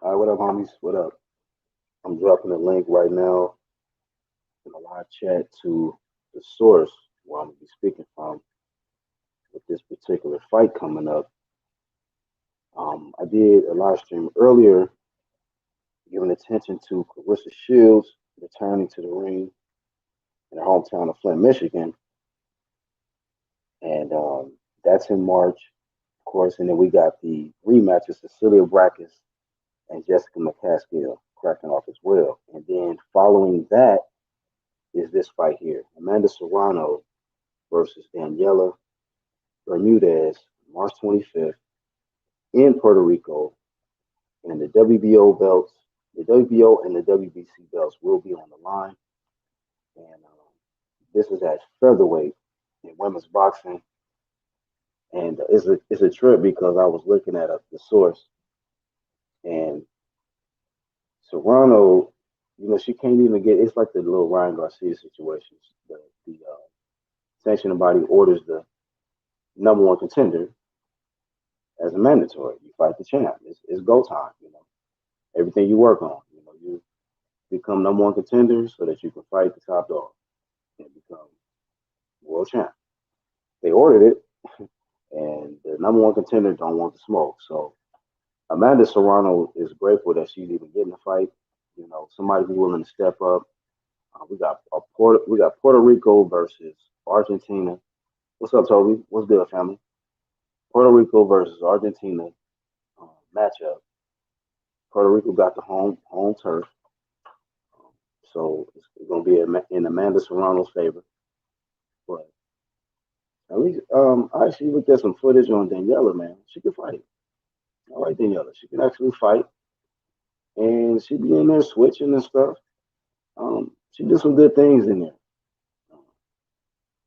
All right, what up, homies? What up? I'm dropping a link right now in a live chat to the source where I'm gonna be speaking from with this particular fight coming up. I did a live stream earlier, giving attention to Clarissa Shields returning to the ring in her hometown of Flint, Michigan, and that's in March, of course. And then we got the rematches: Cecilia Brækhus and Jessica McCaskill cracking off as well. And then following that is this fight here: Amanda Serrano versus Daniela Bermudez, March 25th in Puerto Rico. And the WBO belts, the WBO and the WBC belts will be on the line. And this is at featherweight in women's boxing. And it's a trip because I was looking at the source, and Serrano, she can't even get. It's like the little Ryan Garcia situations. The sanctioning body orders the number one contender as a mandatory. You fight the champ. It's go time. Everything you work on. You become number one contender so that you can fight the top dog and become world champ. They ordered it, and the number one contender don't want the smoke. So Amanda Serrano is grateful that she's even getting a fight. Somebody who's willing to step up. We got Puerto Rico versus Argentina. What's up, Toby? What's good, family? Puerto Rico versus Argentina matchup. Puerto Rico got the home turf, so it's going to be in Amanda Serrano's favor. But at least I actually looked at some footage on Daniela. Man, she can fight. I like Daniela. She can actually fight, and she be in there switching and stuff. She did some good things in there.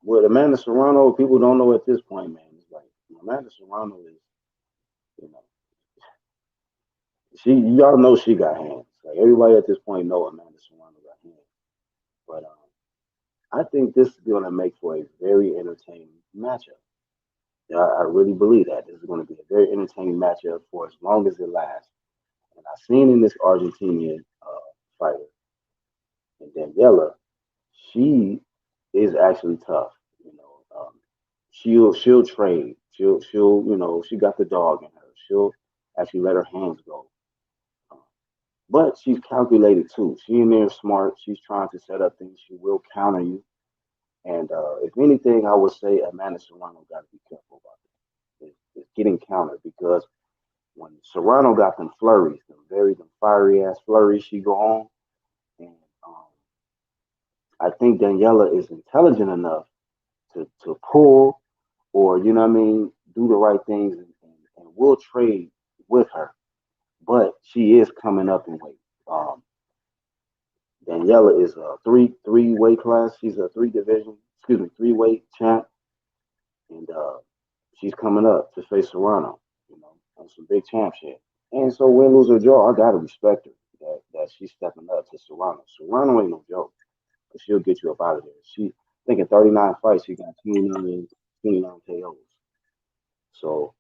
With Amanda Serrano, people don't know at this point, man. It's like Amanda Serrano is, you know, y'all know she got hands. Like everybody at this point know Amanda Serrano got hands. But I think this is going to make for a very entertaining matchup. Yeah, I really believe that this is going to be a very entertaining matchup for as long as it lasts. And I've seen in this Argentinian fighter, and Daniela, she is actually tough. She'll trade. She'll she got the dog in her. She'll actually let her hands go. Um, but she's calculated too. She in there smart. She's trying to set up things. She will counter you. And if anything, I would say Amanda Serrano got to be careful about it. It's getting countered because when Serrano got them flurries, them fiery ass flurries she go on, and I think Daniela is intelligent enough to pull or do the right things and will trade with her. But she is coming up in weight. Daniela is a three weight class. She's a three weight champ, and she's coming up to face Serrano. On some big champ shit. And so win, lose or draw, I gotta respect her that she's stepping up to Serrano. Serrano ain't no joke, but she'll get you up out of there. She I think in 39 fights she got 29 KOs. So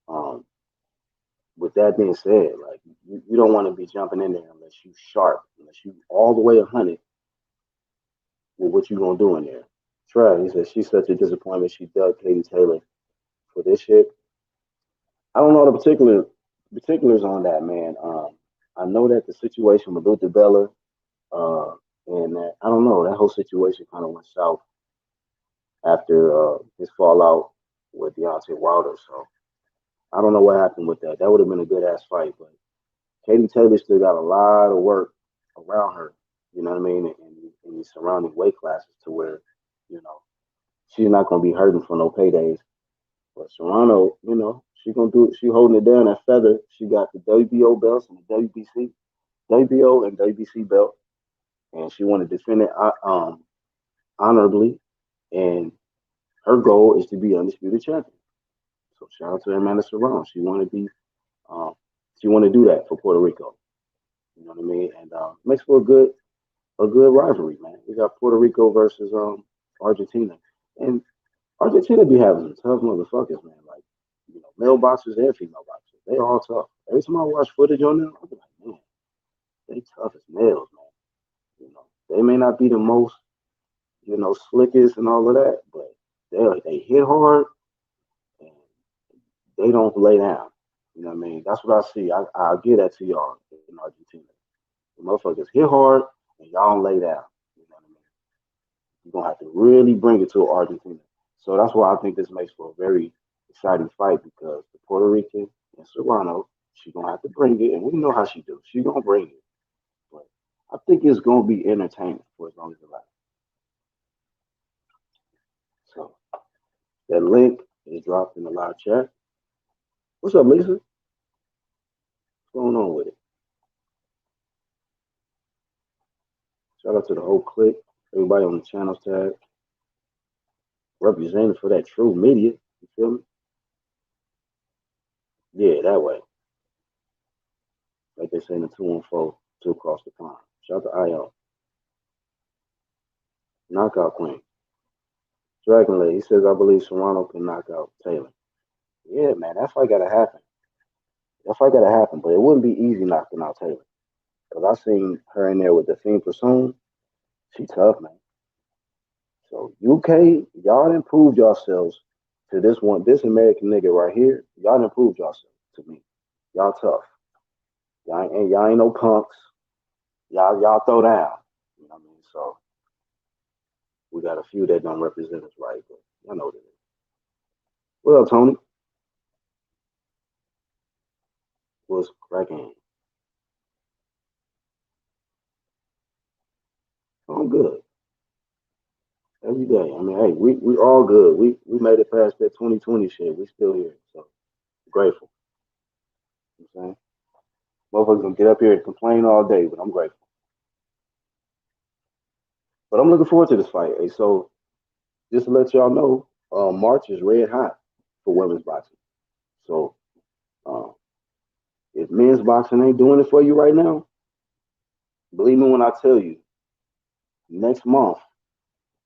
um, with that being said, like you don't want to be jumping in there unless you sharp, unless you all the way 100 with what you gonna do in there. Trav, he said she's such a disappointment. She dug Katie Taylor for this shit. I don't know the particulars on that, man. I know that the situation with Luther Bella, and that I don't know that whole situation kind of went south after his fallout with Deontay Wilder. So I don't know what happened with that. That would have been a good ass fight, but Katie Taylor still got a lot of work around her. You know what I mean? In these surrounding weight classes, to where you know she's not gonna be hurting for no paydays. But Serrano, she gonna do. She holding it down at feather. She got the WBO belts and the WBO and WBC belt, and she want to defend it honorably. And her goal is to be undisputed champion. So shout out to Amanda Serrano. Um, she want to do that for Puerto Rico. You know what I mean? And makes for a good rivalry, man. We got Puerto Rico versus Argentina, and Argentina be having some tough motherfuckers, man. Like male boxers and female boxers, they all tough. Every time I watch footage on them, I be like, man, they tough as nails, man. They may not be the most, slickest and all of that, but they hit hard and they don't lay down. You know what I mean? That's what I see. I'll give that to y'all in Argentina. The motherfuckers hit hard and y'all don't lay down. You know what I mean? You're gonna have to really bring it to Argentina. So that's why I think this makes for a very exciting fight because the Puerto Rican and Serrano, she's gonna have to bring it, and we know how she do. She's gonna bring it. But I think it's gonna be entertaining for as long as it lasts. So that link is dropped in the live chat. What's up, Lisa? What's going on with it? Shout out to the whole clique, everybody on the channels tab, representing for that true media. You feel me? Yeah, that way. Like they say in the 214, two across the pond. Shout out to IO. Knockout Queen. Dragon Lady, he says, I believe Serrano can knock out Taylor. Yeah, man, that fight gotta happen. That fight gotta happen, but it wouldn't be easy knocking out Taylor. Because I seen her in there with the Fiend Pursuit. She tough, man. So UK, y'all done proved yourselves to this American nigga right here. Y'all done proved yourselves to me. Y'all tough. Y'all ain't no punks. Y'all throw down. You know what I mean? So we got a few that don't represent us right, but y'all know what it is. What up, Tony? What's cracking? I'm good. Every day. I mean, hey, we all good. We made it past that 2020 shit. We still here. So grateful. You know what I'm saying? Motherfuckers gonna get up here and complain all day, but I'm grateful. But I'm looking forward to this fight. Hey, so just to let y'all know, March is red hot for women's boxing. So uh, if men's boxing ain't doing it for you right now, believe me when I tell you, next month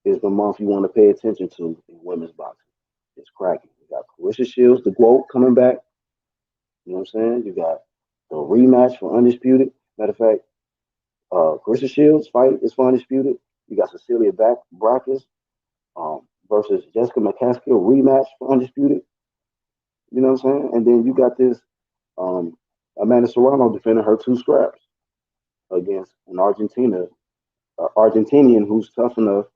is the month you want to pay attention to in women's boxing. It's cracking. You got Clarissa Shields, the GOAT, coming back. You know what I'm saying? You got the rematch for Undisputed. Matter of fact, Clarissa Shields fight is for Undisputed. You got Cecilia Brackers versus Jessica McCaskill rematch for Undisputed. You know what I'm saying? And then you got this Amanda Serrano defending her two scraps against an Argentinian who's tough enough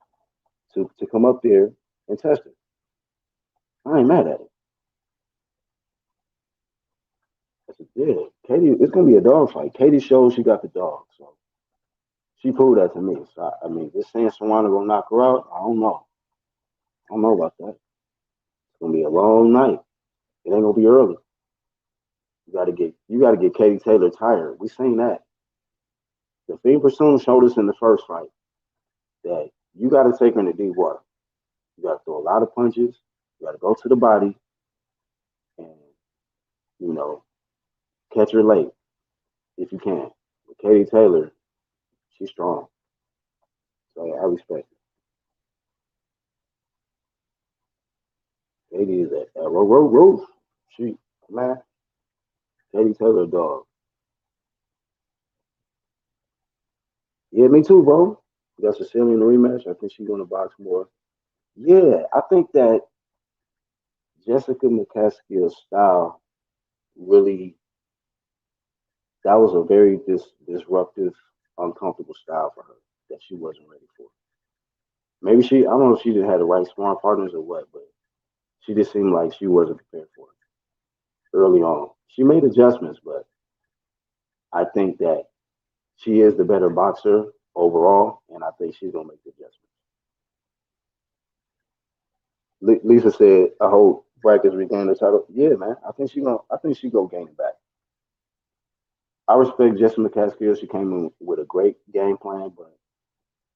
to come up there and test it. I ain't mad at it. I said, yeah, Katie, it's gonna be a dog fight. Katie shows she got the dog, so she proved that to me. So I mean, just saying Serrano gonna knock her out, I don't know. I don't know about that. It's gonna be a long night. It ain't gonna be early. You gotta get Katie Taylor tired. We seen that. The Fiend Pursuit showed us in the first fight that you gotta take her in the deep water. You gotta throw a lot of punches. You gotta go to the body and you know catch her late if you can. But Katie Taylor, she's strong. So I respect her. Katie is a row. She man, Katie Taylor dog. Yeah, me too, bro. We got Cecilia in the rematch. I think she's gonna box more. Yeah, I think that Jessica McCaskill's style really that was a very disruptive, uncomfortable style for her that she wasn't ready for. Maybe I don't know if she didn't have the right sparring partners or what, but she just seemed like she wasn't prepared for it early on. She made adjustments, but I think that she is the better boxer overall, and I think she's gonna make the adjustments. Lisa said, "I hope Brackets regain the title." Yeah, man, I think she gonna. I think she gonna gain it back. I respect Jessica McCaskill. She came in with a great game plan, but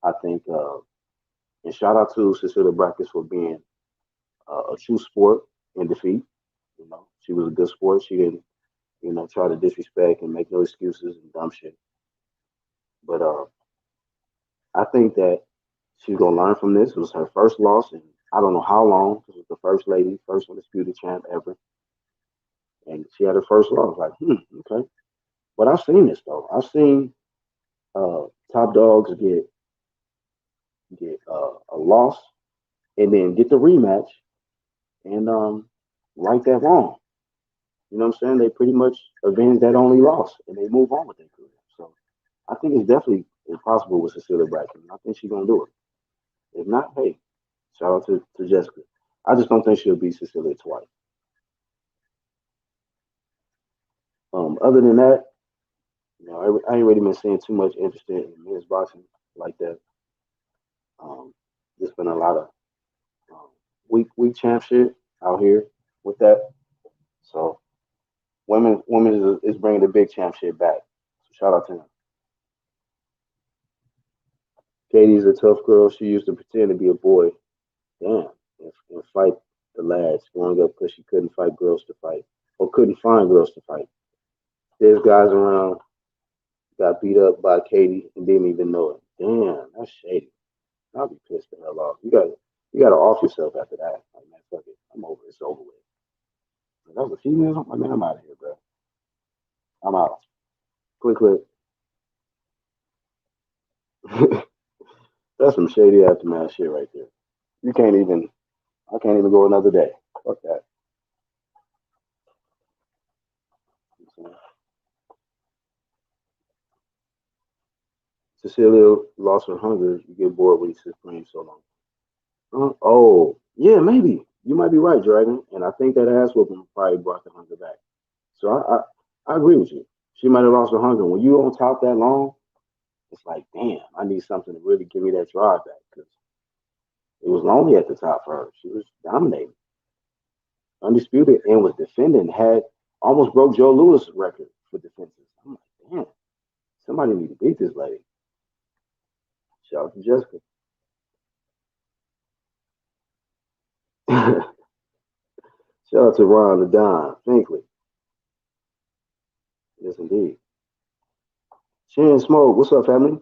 I think, and shout out to Cecilia Brackets for being a true sport in defeat. She was a good sport. She didn't, try to disrespect and make no excuses and dumb shit. But I think that she's gonna learn from this. It was her first loss, and I don't know how long. This was the first lady, first undisputed champ ever, and she had her first loss. Like, okay. But I've seen this though. I've seen Top dogs get a loss and then get the rematch and right that wrong. You know what I'm saying? They pretty much avenge that only loss and they move on with their career. So I think it's definitely impossible with Cecilia Braxton. I think she's gonna do it. If not, hey, shout out to Jessica. I just don't think she'll beat Cecilia twice. Other than that, I ain't really been seeing too much interest in men's boxing like that. Um, there's been a lot of um, weak champ shit out here with that. So women is bringing the big champ shit back. So shout out to them. Katie's a tough girl. She used to pretend to be a boy. Damn, and fight the lads growing up because she couldn't fight girls to fight or couldn't find girls to fight. There's guys around got beat up by Katie and didn't even know it. Damn, that's shady. I'll be pissed the hell off. You gotta off yourself after that. Like, man, fuck it. I'm over it. It's over with. If that was a female. I'm like, man, I'm out of here, bro. I'm out. Click, click. That's some shady aftermath shit right there. You can't even. I can't even go another day. Fuck that. Cecilia lost her hunger. You get bored when you sit playing so long. Oh, yeah, maybe. You might be right, Dragon. And I think that ass whooping probably brought the hunger back. So I agree with you. She might have lost her hunger. When you on top that long, it's like, damn, I need something to really give me that drive back because it was lonely at the top for her. She was dominating, undisputed, and was defending. Had almost broke Joe Louis' record for defenses. I'm like, damn, somebody need to beat this lady. Shout out to Jessica. Shout out to Ron the Don Finkley. Yes, indeed. Shan Smoke, what's up, family?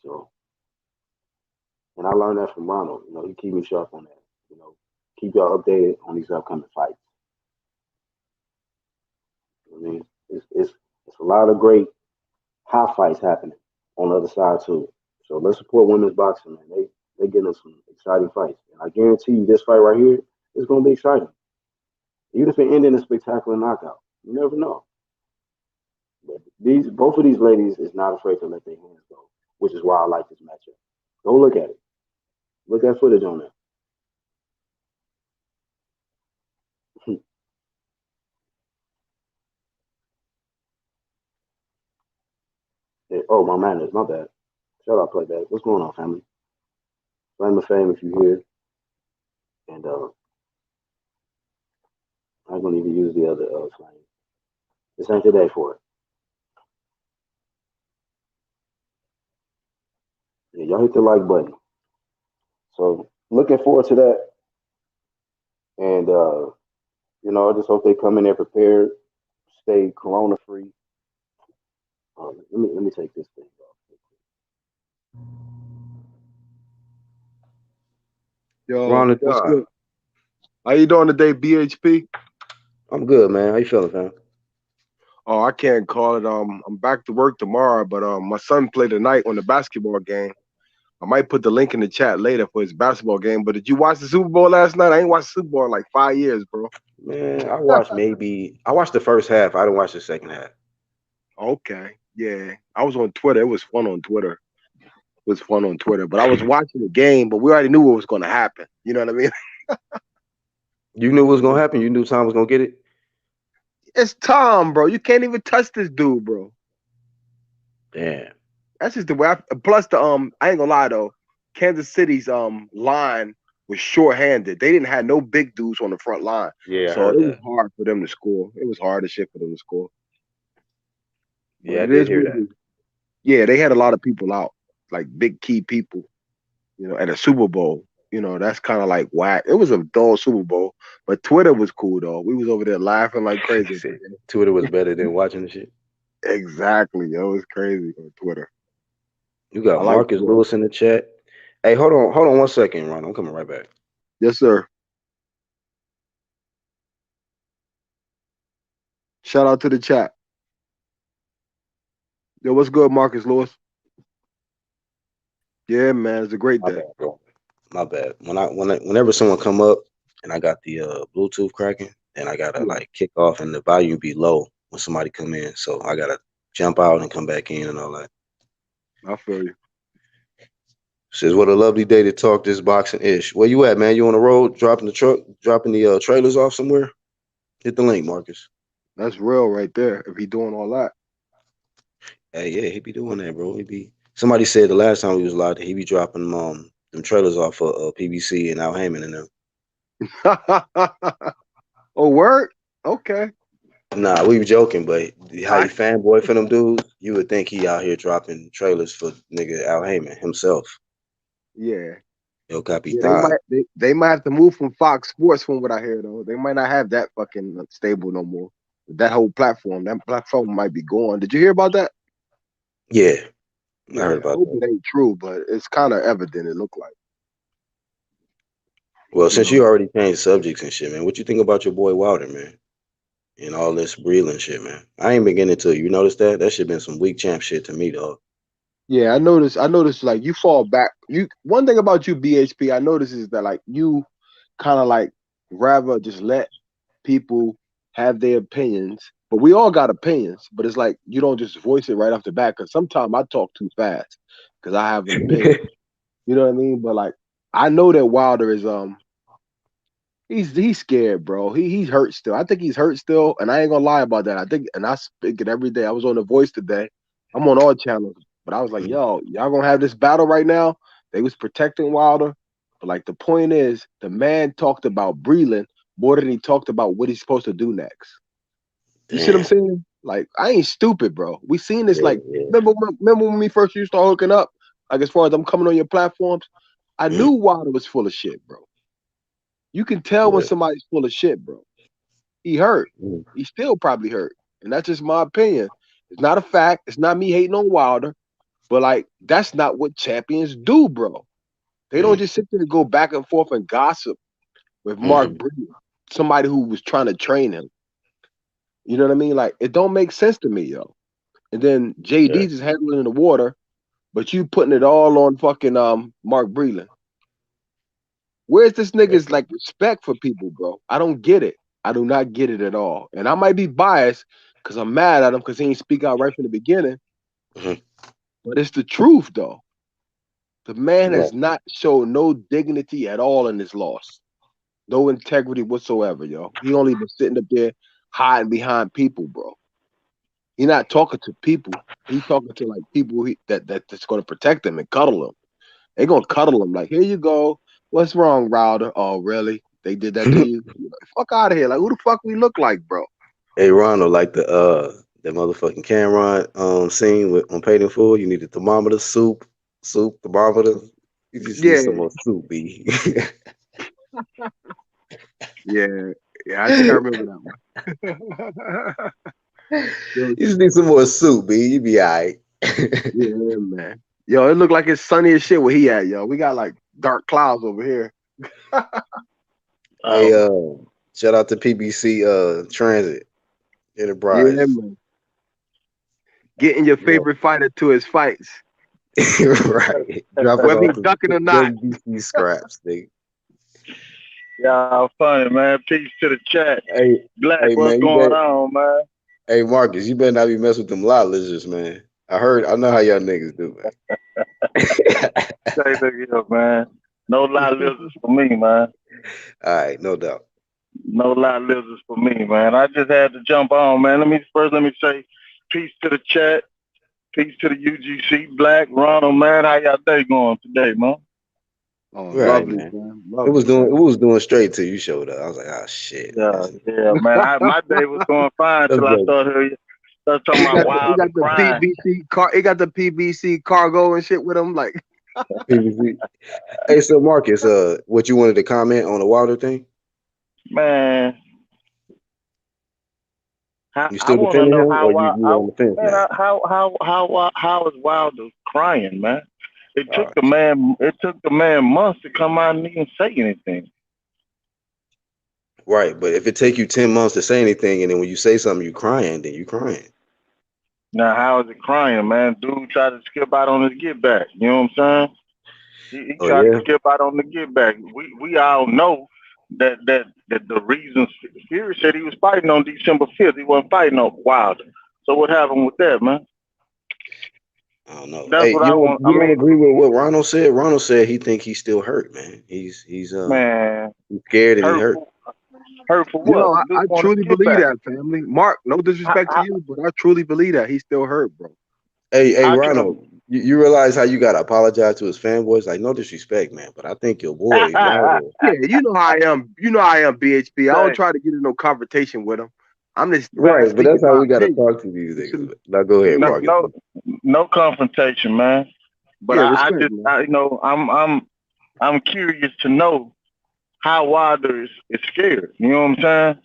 So, and I learned that from Ronald. He keep me sharp on that. Keep y'all updated on these upcoming fights. I mean, it's a lot of great high fights happening on the other side too. So let's support women's boxing, man. They getting us some exciting fights, and I guarantee you, this fight right here is going to be exciting. Even if it ended in a spectacular knockout, you never know. But these both of these ladies is not afraid to let their hands go, which is why I like this matchup. Go look at it. Look at footage on that. Oh, my manners, my bad. Shout out, playback. What's going on, family? Flame of fame if you're here, and I'm gonna even use the other flame. This ain't the day for it. Yeah, y'all hit the like button. So looking forward to that, and I just hope they come in there prepared, stay corona free. Let me take this thing off. Yo, Ron the what's God. good? How you doing today, BHP? I'm good, man. How you feeling, fam? Oh, I can't call it. I'm back to work tomorrow, but my son played tonight on the basketball game. I might put the link in the chat later for his basketball game. But did you watch the Super Bowl last night? I ain't watched the Super Bowl in like 5 years, bro. Man, I watched the first half. I didn't watch the second half. Okay, yeah. I was on Twitter. It was fun on Twitter. It was fun on Twitter. But I was watching the game, but we already knew what was going to happen. You know what I mean? You knew what was gonna happen. You knew Tom was gonna get it. It's Tom, bro. You can't even touch this dude, bro. Damn. That's just the way. Plus, I ain't gonna lie though, Kansas City's line was short-handed. They didn't have no big dudes on the front line, Yeah, I so it heard was that. hard for them to score. It was hard as shit for them to score. But Yeah, I it did is hear what it that. is. Yeah, they had a lot of people out, like big key people. At a Super Bowl. That's kind of like whack. It was a dull Super Bowl, but Twitter was cool though. We was over there laughing like He crazy. said Twitter was better than watching the shit. Exactly, yo, it was crazy on Twitter. You I got like Marcus Twitter. Lewis in the chat. Hey, hold on 1 second, Ron. I'm coming right back. Yes, sir. Shout out to the chat. Yo, what's good, Marcus Lewis? Yeah, man, it's a great My day. bad, bro. My bad. Whenever someone come up and I got the Bluetooth cracking, then I gotta Yeah. like kick off and the volume be low when somebody come in. So I gotta jump out and come back in and all that. I feel you. Says what a lovely day to talk this boxing ish. Where you at, man? You on the road, dropping the trailers off somewhere? Hit the link, Marcus. That's real right there. If he doing all that. Hey, yeah, he be doing that, bro. He be. Somebody said the last time he was live that he be dropping them trailers off for PBC and Al Heyman and them. Oh, word? Okay. Nah, we were joking, but how you I, fanboy for them dudes, you would think he out here dropping trailers for nigga Al Heyman himself. yeah. El Yeah, they Capitan. might they might have to move from Fox Sports from what I hear though. They might not have that fucking stable no more. That whole platform, that platform might be gone. Did you hear about that? Yeah, I heard Yeah, I about hope that. it ain't true, but it's kind of evident. It looked like, Well, you since know. you already changed subjects and shit, man, what you think about your boy Wilder, man? And all this Breland shit, man. I ain't been getting into it. You noticed that? That shit been some weak champ shit to me, dog. Yeah, I noticed. I noticed. Like you fall back. You one thing about you, BHP. I notice is that like you kind of like rather just let people have their opinions. But we all got opinions. But it's like you don't just voice it right off the bat. Because sometimes I talk too fast because I have an opinion. You know what I mean? But like I know that Wilder is he's scared, bro. He's hurt still. I think he's hurt still, and I ain't gonna lie about that. I think, and I speak it every day. I was on The Voice today. I'm on all channels, but I was like, Mhm. yo, y'all gonna have this battle right now? They was protecting Wilder, but like the point is, the man talked about Breland more than he talked about what he's supposed to do next. You see what I'm Damn. saying? Like I ain't stupid, bro. We seen this. Yeah, Like yeah. remember when we first used to start hooking up? Like as far as I'm coming on your platforms, I Mhm. knew Wilder was full of shit, bro. You can tell when Yeah. somebody's full of shit, bro. He hurt. Mhm. He's still probably hurt. And that's just my opinion. It's not a fact. It's not me hating on Wilder. But like that's not what champions do, bro. They don't Mhm. just sit there and go back and forth and gossip with Mark Mhm. Brewer, somebody who was trying to train him. You know what I mean? Like it don't make sense to me, yo. And then Yeah. JD just handling the water, but you putting it all on fucking Mark Breland. Where's this Yeah. nigga's like respect for people, bro? I don't get it. I do not get it at all. And I might be biased because I'm mad at him because he ain't speak out right from the beginning. Mhm. But it's the truth, though. The man Right. has not showed no dignity at all in his loss. No integrity whatsoever, yo. He only been sitting up there hiding behind people, bro. He not talking to people. He talking to like people that's gonna protect him and cuddle him. They gonna cuddle him like, here you go. What's wrong, Router? Oh, really? They did that to you? Like, fuck out of here. Like, who the fuck we look like, bro? Hey Ronald, like the motherfucking Cameron scene with on Paid in Full, you need a thermometer, soup, thermometer. You just need Yeah, some more soup, B. yeah, yeah. I think I remember that one. Yo, You just need some more soup, B. You be all right. yeah, man. Yo, it looked like it's sunny as shit where he at, yo. We got like dark clouds over here. Hey, Oh, shout out to PBC Transit yeah, Enterprise. man. Getting your Yeah. favorite fighter to his fights, Right. Dropping whether he off ducking the or not. WBC scraps, nigga. Y'all funny, man. Peace to the chat. Hey, Black, hey what's man, you going better on, man? hey Marcus, you better not be messing with them lot lizards, man. I know how y'all niggas do, man. Say, look here, man. No lie lizards for me, man. All right, no doubt. No lie lizards for me, man. I just had to jump on, man. Let me say peace to the chat. Peace to the UGC. Black, Ronald, man. How y'all day going today, man? Oh, Right, lovely, man. man. It was Lovely, doing it man. was doing straight till you showed up. I was like, oh shit. Yeah, yeah, man. My day was going fine Let's till I go. started talking He about got the he wild got and the crying. PBC car. He got the PBC cargo and shit with him. Like, PBC. Hey, so Marcus, what you wanted to comment on the Wilder thing? Man, You I still want to defending know him, or you on the fence man, now? how is Wilder crying, man? It took Uh, the man, it took the man months to come out and even say anything. right, but if it take you 10 months to say anything, and then when you say something, you crying, then you crying. Now, how is it crying, man? Dude tried to skip out on his get back. You know what I'm saying? He Oh tried to yeah. skip out on the get back. We all know that the reasons Fury said he was fighting on December 5th. He wasn't fighting on Wilder. So what happened with that, man? I don't know. That's Hey, what I want. I you don't mean, agree with what Ronald said? Ronald said he think he's still hurt, man. man, He's scared and he hurt. hurtful, hurtful Yo, what? The I dude wanted truly to get believe back. that, family. Mark, no disrespect to I, you, but I truly believe that he's still hurt, bro. Hey, I can. Ronald, you realize how you gotta apologize to his fanboys? Like, no disrespect, man, but I think your boy Wilder. Yeah, you know how I am. You know how I am, BHP. I don't Say, try to get in no confrontation with him. I'm just Right, but that's speaking how my we gotta opinion. talk to these niggas. Now go ahead, no, Marcus. no, no confrontation, man. But Yeah, I respect, just, man. I'm curious to know how Wilder is scared. You know what I'm saying?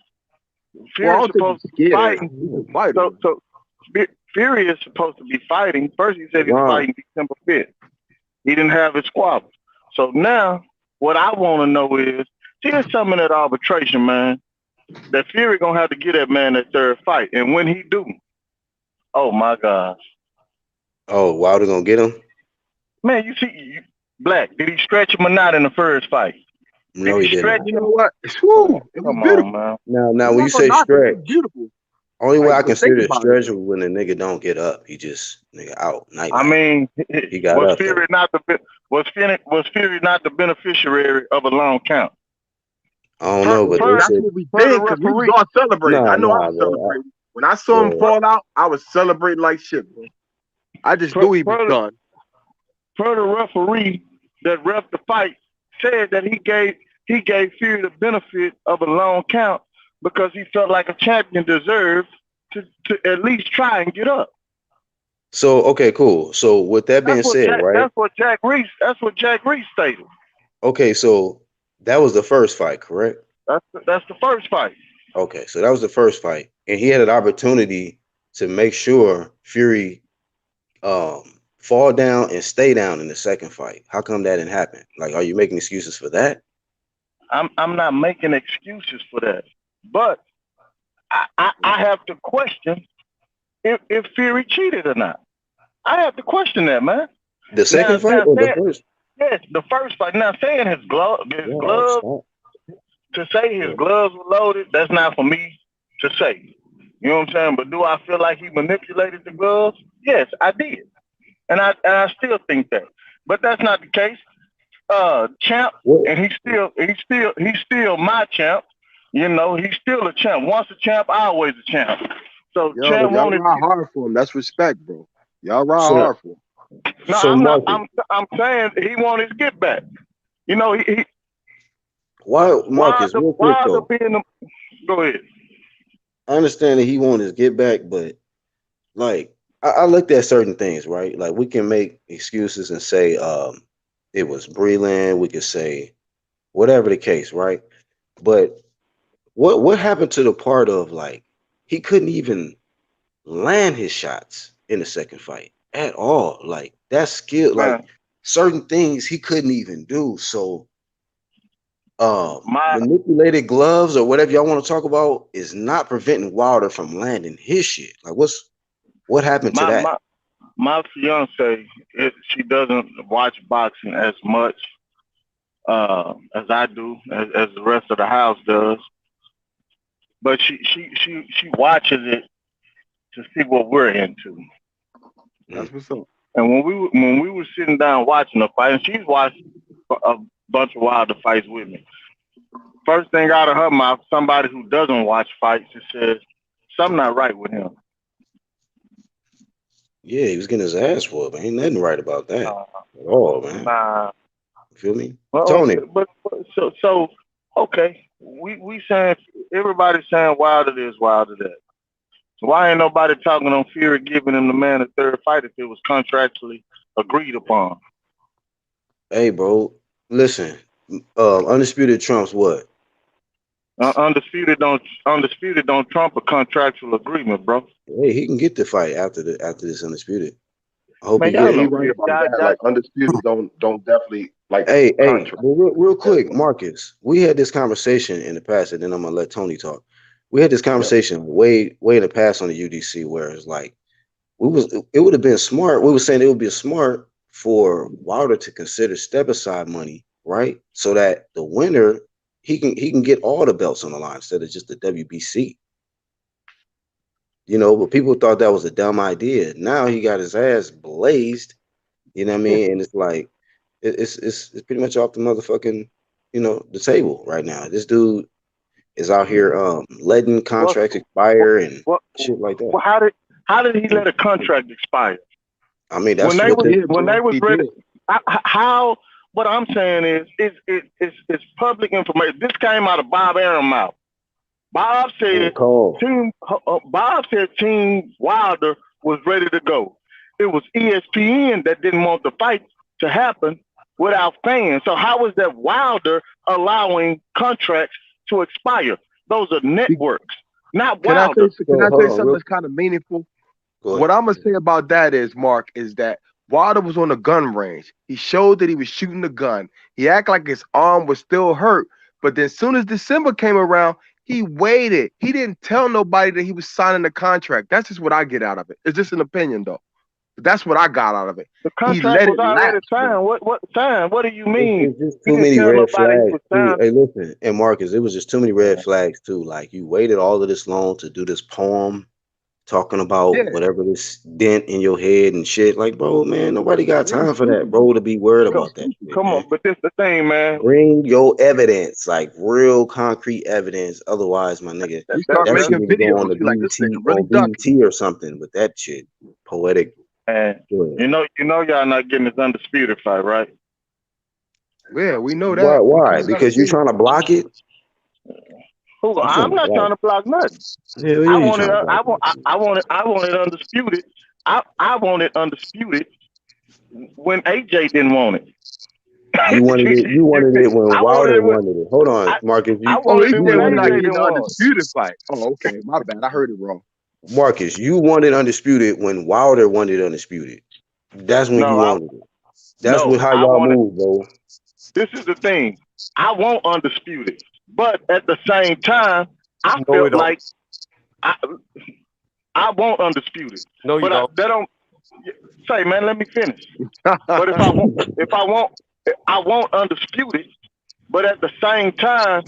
Well, I Fury's don't think he's supposed to be scared. fighting. He's a fighter, So, man. so Fury is supposed to be fighting. First, he said he was Ron, fighting December 5th. He didn't have his squabble. So now, what I want to know is, here's some of that arbitration, man. That Fury gonna have to get that man that third fight, and when he do, oh my gosh, oh, Wilder gonna get him? man, Black, did he stretch him or not in the first fight? Did No, he he did stretch not. You him? know what? Come Whew, on, it was come on, beautiful. man. Now I'm when you not gonna say knock it. It was stretch, beautiful. only way Like, I but think consider about it, stretch though. is when the nigga don't get up. He just nigga out night I night. mean, He got up though. Was Fury not the beneficiary of a long count? I don't Per, know, but they per, That's said what we per the think, because we was referee, all celebrating. I know I nah, was bro. celebrating. When I saw him Bro. fall out, I was celebrating like shit, bro. I just per, knew he was per, done. per the referee that ref the fight said that he gave Fury the benefit of a long count because he felt like a champion deserved to at least try and get up. So okay, cool. So with that being said, right? That's what Jack Reese stated. Okay, so that was the first fight, correct? That's the first fight. Okay, so that was the first fight, and he had an opportunity to make sure Fury fall down and stay down in the second fight. How come that didn't happen? Like, are you making excuses for that? I'm not making excuses for that, but I have to question if Fury cheated or not. I have to question that, man. The second fight Now or the saying, first? yes, the first fight. Now saying his Yeah, gloves, stop. to say his Yeah. gloves were loaded, that's not for me to say. You know what I'm saying? But do I feel like he manipulated the gloves? Yes, I did, and I still think that. But that's not the case. Champ, What? and he's still my champ. You know, he's still a champ. Once a champ, always a champ. So Yo, champ y'all wanted. ride hard for him. That's respect, bro. Y'all ride So, hard for him. No, so I'm not. Marcus, I'm saying he wanted his get back. You know, he why Marcus? Real quick Wilder though, being the. Go ahead. I understand that he wanted his get back, but like I looked at certain things, right? Like we can make excuses and say it was Breland. We could say whatever the case, right? But what happened to the part of like he couldn't even land his shots in the second fight at all? Like that skill, like Man, certain things he couldn't even do. So my manipulated gloves or whatever y'all want to talk about is not preventing Wilder from landing his shit. Like what happened to my that? my my fiance, she doesn't watch boxing as much as I do, as the rest of the house does. But she watches it to see what we're into. That's what's up. And when we were sitting down watching the fight, and she's watched a bunch of Wilder fights with me. First thing out of her mouth, somebody who doesn't watch fights, it says something not right with him. Yeah, he was getting his ass whooped. Ain't nothing right about that Uh, at all, man. nah. You feel me? Well, Tony. but so okay. We saying everybody's saying Wilder this, Wilder that. So why ain't nobody talking on Fury giving him the man a third fight if it was contractually agreed upon? Hey, bro. Listen, Undisputed trumps what? Undisputed don't trump a contractual agreement, bro. Hey, he can get the fight after this Undisputed. I hope he Man, Yeah, y'all get he it. know right Fury. about that. Like undisputed don't definitely like Hey, contract. but real quick, Marcus, we had this conversation in the past, and then I'm gonna let Tony talk. We had this Yeah. conversation way in the past on the UDC where it's like it would have been smart. We were saying it would be smart for Wilder to consider step aside money, right? So that the winner he can get all the belts on the line instead of just the WBC. You know, but people thought that was a dumb idea. Now he got his ass blazed. You know what I mean? And it's like it's pretty much off the motherfucking, you know, the table right now. This dude is out here letting contracts expire and shit like that. Well, how did he let a contract expire? I mean, that's when they was ready. How? What I'm saying is it's public information. This came out of Bob Aaron's mouth. Bob said Team Wilder was ready to go. It was ESPN that didn't want the fight to happen without fans. So how was that Wilder allowing contracts to expire? Those are networks, not Wilder. Can I say something that's kind of meaningful? What I'm gonna say about that is, Mark, is that Wilder was on the gun range. He showed that he was shooting the gun. He acted like his arm was still hurt. But then as soon as December came around, he waited. He didn't tell nobody that he was signing the contract. That's just what I get out of it. It's just an opinion, though. But that's what I got out of it. The contract was already signed. What signed? What do you mean? It's just too many red flags. Hey, listen, and Marcus, it was just too many red flags too. Like you waited all of this long to do this poem talking about whatever this dent in your head and shit. Like, bro, man, nobody got time for that, bro, to be worried about that shit, Come on, but this the thing, man. Bring your evidence, like real concrete evidence. Otherwise, my nigga, that shit need to go on the BT or something with that shit. Poetic. And you know, y'all not getting this undisputed fight, right? Yeah, we know that. Why? Because you're trying to block it. I'm not trying to block nothing. I want it undisputed. I want it undisputed when AJ didn't want it. You wanted it when Wilder wanted it. Hold on, Marcus. I wanted it when AJ didn't want it. Undisputed fight. Oh, okay. My bad. I heard it wrong. Marcus, you wanted undisputed when Wilder wanted undisputed. That's when you wanted it. That's how y'all move, bro. This is the thing. I want undisputed. But at the same time, I feel like I want undisputed. No, you don't. They don't say, man. Let me finish. But I want undisputed. But at the same time,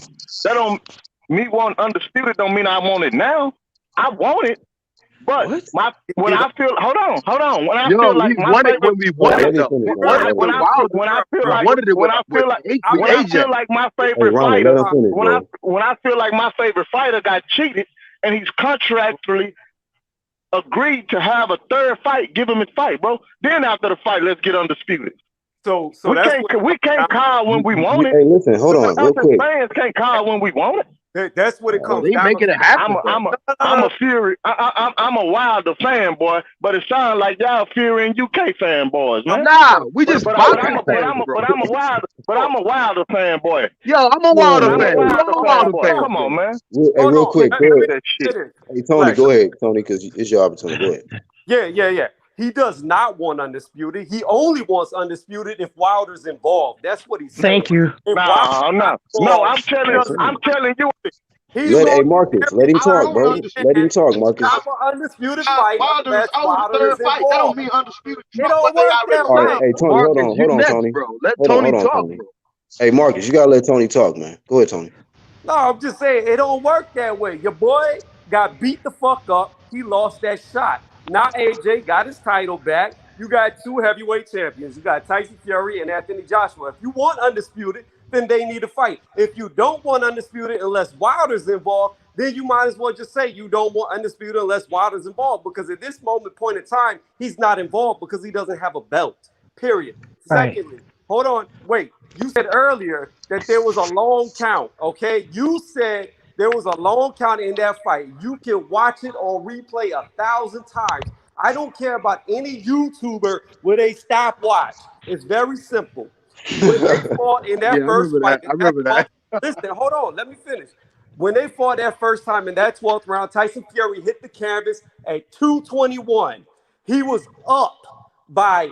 me want undisputed don't mean I want it now. I want it. But when I feel when I feel like my favorite fighter got cheated and he's contractually agreed to have a third fight, give him his fight, bro. Then after the fight, let's get undisputed. So we can't call when we want it. Hey, listen, hold on, real quick. Fans can't call when we want it. That's what it comes down. Making it happen. I'm a Fury. I'm a Wilder fanboy, but it sounds like y'all Fury and UK fanboys, man. Nah, we just. But I'm a Wilder fanboy. Yo, I'm a Wilder fan. Come on, man. Hey, real quick, go ahead. Hey, Tony, go ahead, Tony, because it's your opportunity. Go ahead. Yeah. He does not want undisputed. He only wants undisputed if Wilder's involved. That's what he's saying. Thank you. No. I'm telling you. Hey, Marcus, let him talk, bro. Let him talk, Marcus. Undisputed fight. Wilder's on the third fight. That don't mean undisputed. It don't work that way. All right, hey, Tony, hold on, Tony. Let Tony talk. Hey, Marcus, you gotta let Tony talk, man. Go ahead, Tony. No, I'm just saying it don't work that way. Your boy got beat the fuck up. He lost that shot. Now AJ got his title back. You got two heavyweight champions. You got Tyson Fury and Anthony Joshua. If you want undisputed, then they need to fight. If you don't want undisputed unless Wilder's involved, then you might as well just say you don't want undisputed unless Wilder's involved. Because at this point in time, he's not involved because he doesn't have a belt. Period. Right. Secondly, hold on, wait. You said earlier that there was a long count, okay? You said there was a long count in that fight. You can watch it on replay 1,000 times. I don't care about any YouTuber with a stopwatch. It's very simple. When they fought in that first fight, I remember that. Listen, hold on. Let me finish. When they fought that first time in that 12th round, Tyson Fury hit the canvas at 221. He was up by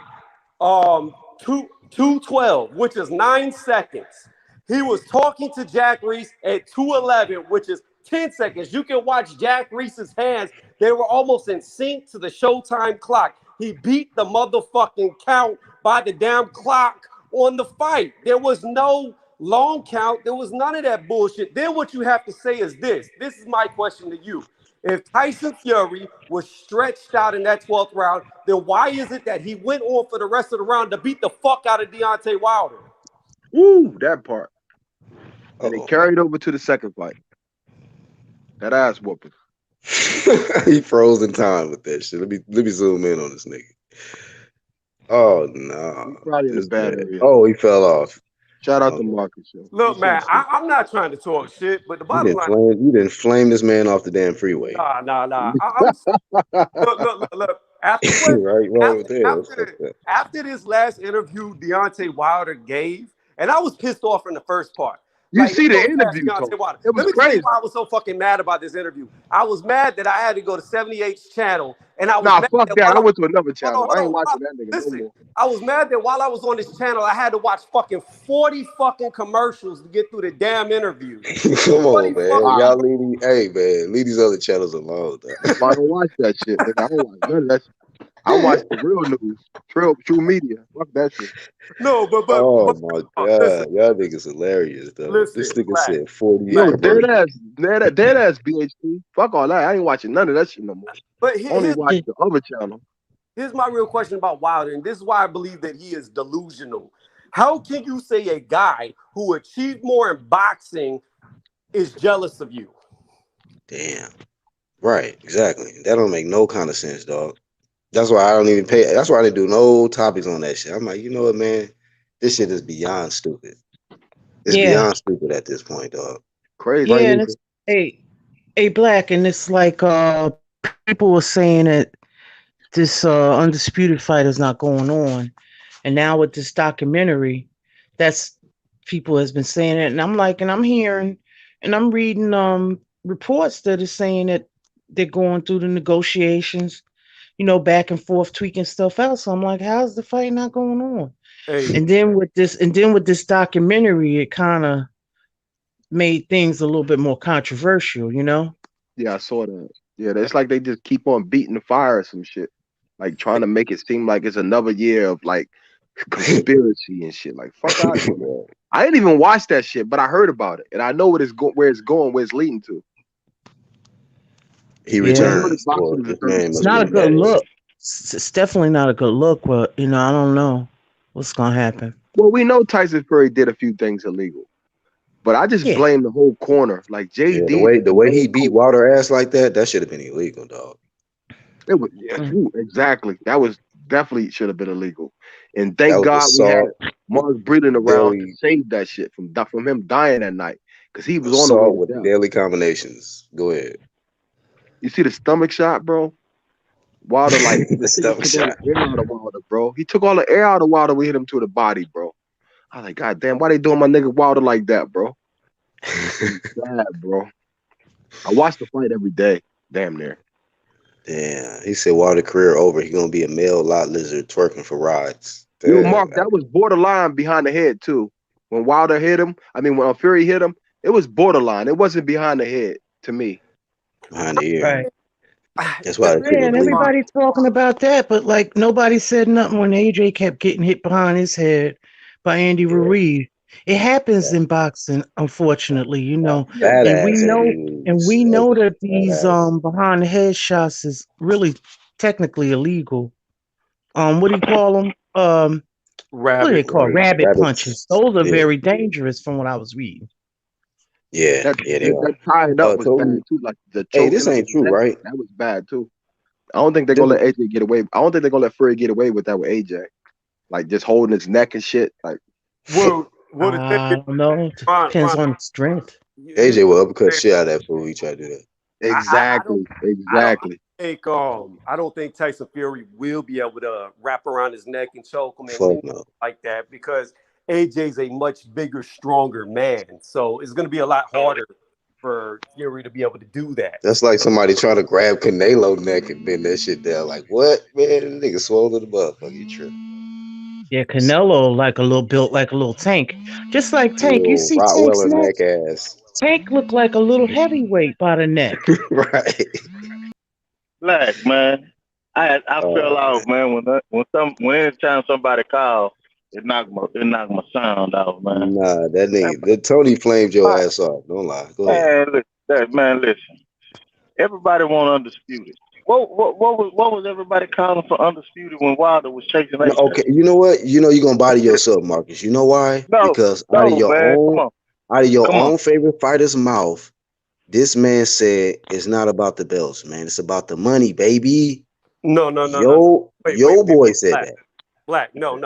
212, which is 9 seconds. He was talking to Jack Reese at 211, which is 10 seconds. You can watch Jack Reese's hands. They were almost in sync to the Showtime clock. He beat the motherfucking count by the damn clock on the fight. There was no long count. There was none of that bullshit. Then what you have to say is this. This is my question to you. If Tyson Fury was stretched out in that 12th round, then why is it that he went on for the rest of the round to beat the fuck out of Deontay Wilder? Woo, that part. And they carried over to the second fight. That ass whooping. He froze in time with that shit. Let me zoom in on this nigga. Oh no. He's probably in a bad area. Oh, he fell off. Shout out to Marcus. Yo. Look, man, I'm not trying to talk shit, but the bottom line, you didn't flame this man off the damn freeway. Nah. Look. After this last interview Deontay Wilder gave, and I was pissed off in the first part. You see the interview, it was Let me tell you why I was so fucking mad about this interview. I was mad that I had to go to 78's channel, and I was mad fuck that. I went to another channel. I ain't watching that nigga Listen, no more. I was mad that while I was on this channel, I had to watch fucking 40 fucking commercials to get through the damn interview. Come on, man. Y'all leave these other channels alone. I don't watch that shit. Nigga. I don't watch none of that shit. I watch the real news, true media. Fuck that shit. No, but oh my god, listen, y'all niggas hilarious though. This nigga said 40. Yo, dead ass BHT. Fuck all that. I ain't watching none of that shit no more. But only watch the other channel. Here's my real question about Wilder, and this is why I believe that he is delusional. How can you say a guy who achieved more in boxing is jealous of you? Damn. Right, exactly. That don't make no kind of sense, dog. That's why I don't even pay. That's why I didn't do no topics on that shit. I'm like, you know what, man? This shit is beyond stupid. It's beyond stupid at this point, dog. Crazy. Yeah, and it's a Black, and it's like people were saying that this undisputed fight is not going on, and now with this documentary, that's people has been saying it, and I'm like, and I'm hearing, and I'm reading reports that are saying that they're going through the negotiations. Back and forth, tweaking stuff out. So I'm like, how's the fight not going on? Hey. And then with this documentary, it kind of made things a little bit more controversial, Yeah, I saw that. Yeah, it's like they just keep on beating the fire or some shit. Like trying to make it seem like it's another year of like conspiracy and shit. Like fuck out of here. I didn't even watch that shit, but I heard about it. And I know where it's going, where it's leading to. He returns. It's not a good look. It's definitely not a good look, but I don't know what's gonna happen. Well, we know Tyson Fury did a few things illegal, but I just blame the whole corner. Like JD, the way he beat Wilder ass like that should have been illegal, dog. It was exactly. That was definitely should have been illegal. And thank God we had Mark Breeden around to save that shit from him dying that night because he was on the way with deadly combinations. Go ahead. You see the stomach shot, bro? Wilder like the stomach shot. Air out of Wilder, bro. He took all the air out of Wilder. We hit him to the body, bro. I was like, God damn, why they doing my nigga Wilder like that, bro? Bad, bro. I watch the fight every day. Damn near. Damn. He said Wilder career over. He gonna be a male lot lizard twerking for rides. Yo, Mark, that was borderline behind the head too. When Wilder hit him, when Fury hit him, it was borderline. It wasn't behind the head to me. Behind the ear. Right. That's why. And everybody's talking about that, but like nobody said nothing when AJ kept getting hit behind his head by Andy Ruiz. It happens in boxing, unfortunately, and we know that these behind the head shots is really technically illegal. What do you call them? What do they call rabbit punches? Those are very dangerous, from what I was reading. Yeah, that tied up was bad too. Like the this ain't true, right? That was bad too. I don't think they're gonna let AJ get away. I don't think they're gonna let Fury get away with that with AJ. Like just holding his neck and shit. Like, well, I don't know. Depends on strength. AJ will uppercut shit out of that fool. He tried to do that. Exactly. I don't think Tyson Fury will be able to wrap around his neck and choke him like that because AJ's a much bigger, stronger man. So it's going to be a lot harder for Fury to be able to do that. That's like somebody trying to grab Canelo neck and bend that shit down. Like, what, man? Nigga swole to the motherfucker. You tripping. Yeah, Canelo built like a little tank. Just like Tank. You see Tank's neck? Ass. Tank looked like a little heavyweight by the neck. Right. Black man, I fell Man. off, man. When anytime somebody calls, it knock my sound off, man. Nah, that Man, nigga, the Tony flamed your my- ass off. Don't lie. Go ahead. listen. Everybody want undisputed. What was everybody calling for undisputed when Wilder was chasing No, AJ? okay, you know what? You know you're gonna body yourself, Marcus. You know why? No, Because no, man. out of your Come on. own favorite fighter's mouth, this man said it's not about the belts, man. It's about the money, baby. No. Wait, Your boy said Black. that. Black. No.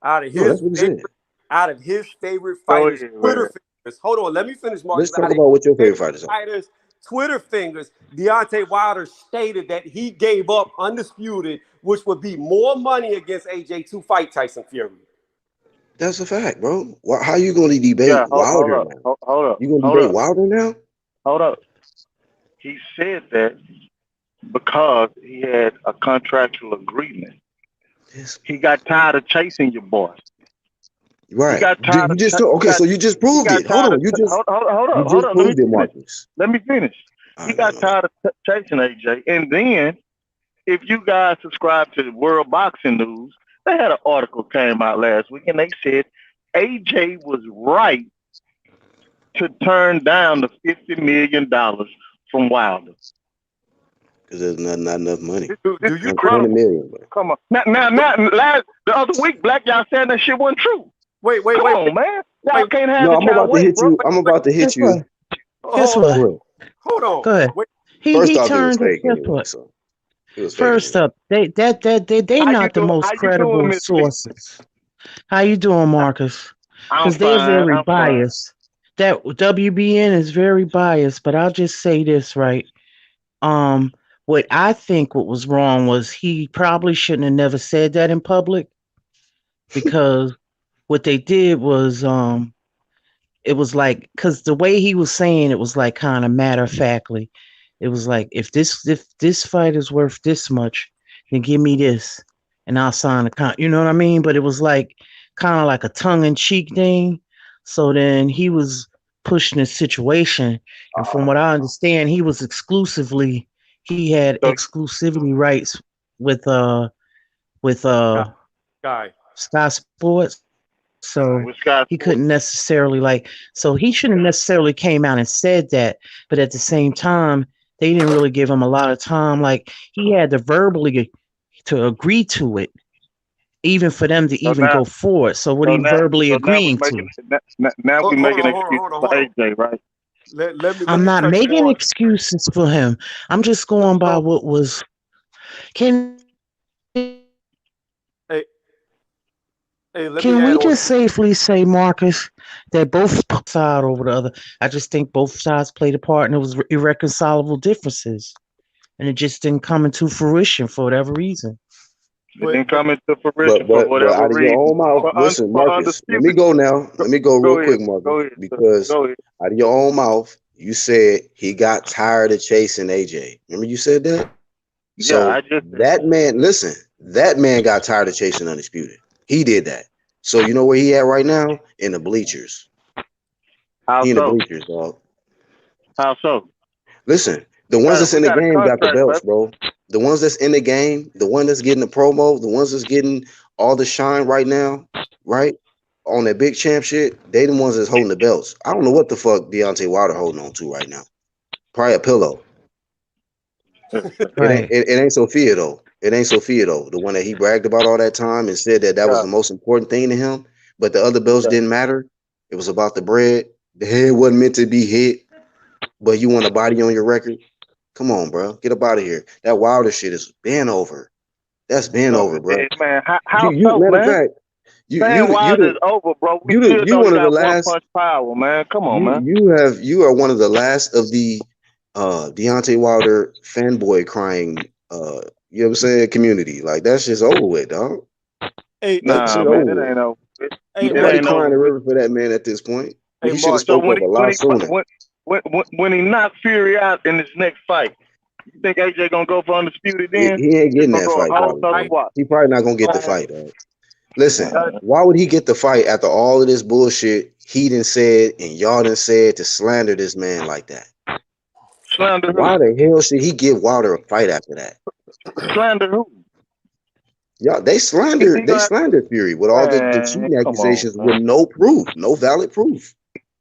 Out of No, that's his what he said. favorite Go fighters, ahead, Twitter man. fingers. Hold on, let me finish, Marcus. Let's talk Out of about what your his favorite fighters are. fighters, Twitter fingers, Deontay Wilder stated that he gave up undisputed, which would be more money against AJ to fight Tyson Fury. That's a fact, bro. How you gonna debate Yeah, hold Wilder up. now? Hold up. You gonna Hold debate up. Wilder now? Hold up. He said that because he had a contractual agreement. Yes. He got tired of chasing your boy. Right. He got tired You of just okay, so you just proved it. Hold on. hold up. Proved it, Marcus. Let me finish. All He right, got tired of chasing AJ. And then, if you guys subscribe to the World Boxing News, they had an article came out last week, and they said AJ was right to turn down the $50 million from Wilder. because there's not enough money. Do you $20 credit? million, bro. Come on. Now, the other week, Black, y'all saying that shit wasn't true. Wait, Come on, man. Y'all can't have No, it I'm y'all about to way, hit bro. you. I'm about to hit Guess you. what? Guess Hold what? Go Hold on. Go ahead. Wait, First He off, it was turned. fake Guess anyway, what? so it was fake First anyway. up, they How you not the doing? most How you doing, credible Miss Lee? sources. How you doing, Marcus? I'm Because they're fine. very I'm fine. biased. That WBN is very biased. But I'll just say this, right? What I think what was wrong was he probably shouldn't have never said that in public, because what they did was it was like, because the way he was saying it was like kind of matter of factly. It was like, if this fight is worth this much, then give me this, and I'll sign a con. You know what I mean? But it was like kind of like a tongue in cheek thing. So then he was pushing the situation, and from what I understand, he had So, exclusivity rights with guy. Sky Sports. So with Scott he Sports, couldn't necessarily so he shouldn't necessarily came out and said that, but at the same time, they didn't really give him a lot of time. Like, he had to verbally to agree to it, even for them to so even go forward. So what are you verbally now we agreeing to? making now we making excuses for Hold on. AJ, right? Let I'm me not cut you making on. excuses for him. I'm just going by what was. Can Hey, let me Can add we on. just safely say, Marcus, that both side over the other? I just think both sides played a part, and it was irreconcilable differences, and it just didn't come into fruition for whatever reason. It didn't come into fruition But for but whatever out of your reason. own mouth, listen, For Marcus. Let me undisputed. go now. Let me go real quick, Go Marcus, ahead, sir. because Go ahead. out of your own mouth, you said he got tired of chasing AJ. Remember you said that? Yeah, So I just that man, listen, that man got tired of chasing undisputed. He did that. So you know where he at right now? In the bleachers. how He in the so? bleachers, dog. How so? Listen, the ones that's We in the got a game got the contract, belts, brother. bro. The ones that's in the game, the one that's getting the promo, the ones that's getting all the shine right now, right? On that big champ shit, they the ones that's holding the belts. I don't know what the fuck Deontay Wilder holding on to right now. Probably a pillow. Right. It ain't Sophia though. It ain't Sophia though. The one that he bragged about all that time and said that was Yeah, the most important thing to him. But the other belts yeah. didn't matter. It was about the bread. The head wasn't meant to be hit, but you want a body on your record. Come on, bro. Get up out of here. That Wilder shit is been over. That's been No, over, bro. man. How You so, matter of man? fact, Saying Wilder's over, bro. We still you know he one of the got one last punch power, man. Come on, man. you are one of the last of the Deontay Wilder fanboy crying you know what I'm saying, community. Like that shit's over with, dog. Hey, That Nah, shit man, over it with. ain't over. It Nobody ain't crying over the with. river for that man at this point. hey, He should have Mark. So spoke up a lot sooner. when he knocked Fury out in his next fight, you think AJ gonna go for undisputed then? He ain't He's getting gonna that go a fight whole probably, nother bro. watch. He probably not gonna get the fight, dog. Listen, Uh, why would he get the fight after all of this bullshit he done said and y'all done said to slander this man like that? Slander who? Why the hell should he give Wilder a fight after that? Slander who? Y'all, they He slandered gonna Fury with all the cheating come on, accusations with man. no proof, no valid proof.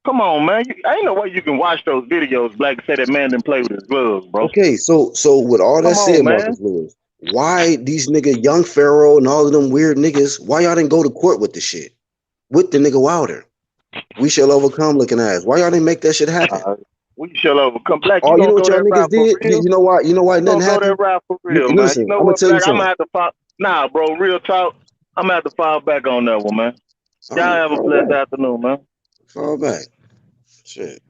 Come on, man. Ain't no way you can watch those videos. Black say that man didn't play with his gloves, bro. Okay, so with all that Come said, on, man. Marcus Lewis, why these nigga Young Pharaoh and all of them weird niggas, why y'all didn't go to court with the shit? With the nigga Wilder. We shall overcome looking ass. Why y'all didn't make that shit happen? We shall overcome. Black, you Oh, you know gonna what go y'all that niggas route for did? real? You know why? You know why You nothing gonna go that happened? route for real, man? Listen, You know I'm gonna what, tell you Black? I'm something. gonna have to fall. Nah, bro. Real talk. I'm gonna have to fall back on that one, man. All Y'all right, have a fall blessed back. afternoon, man. Fall back. Shit.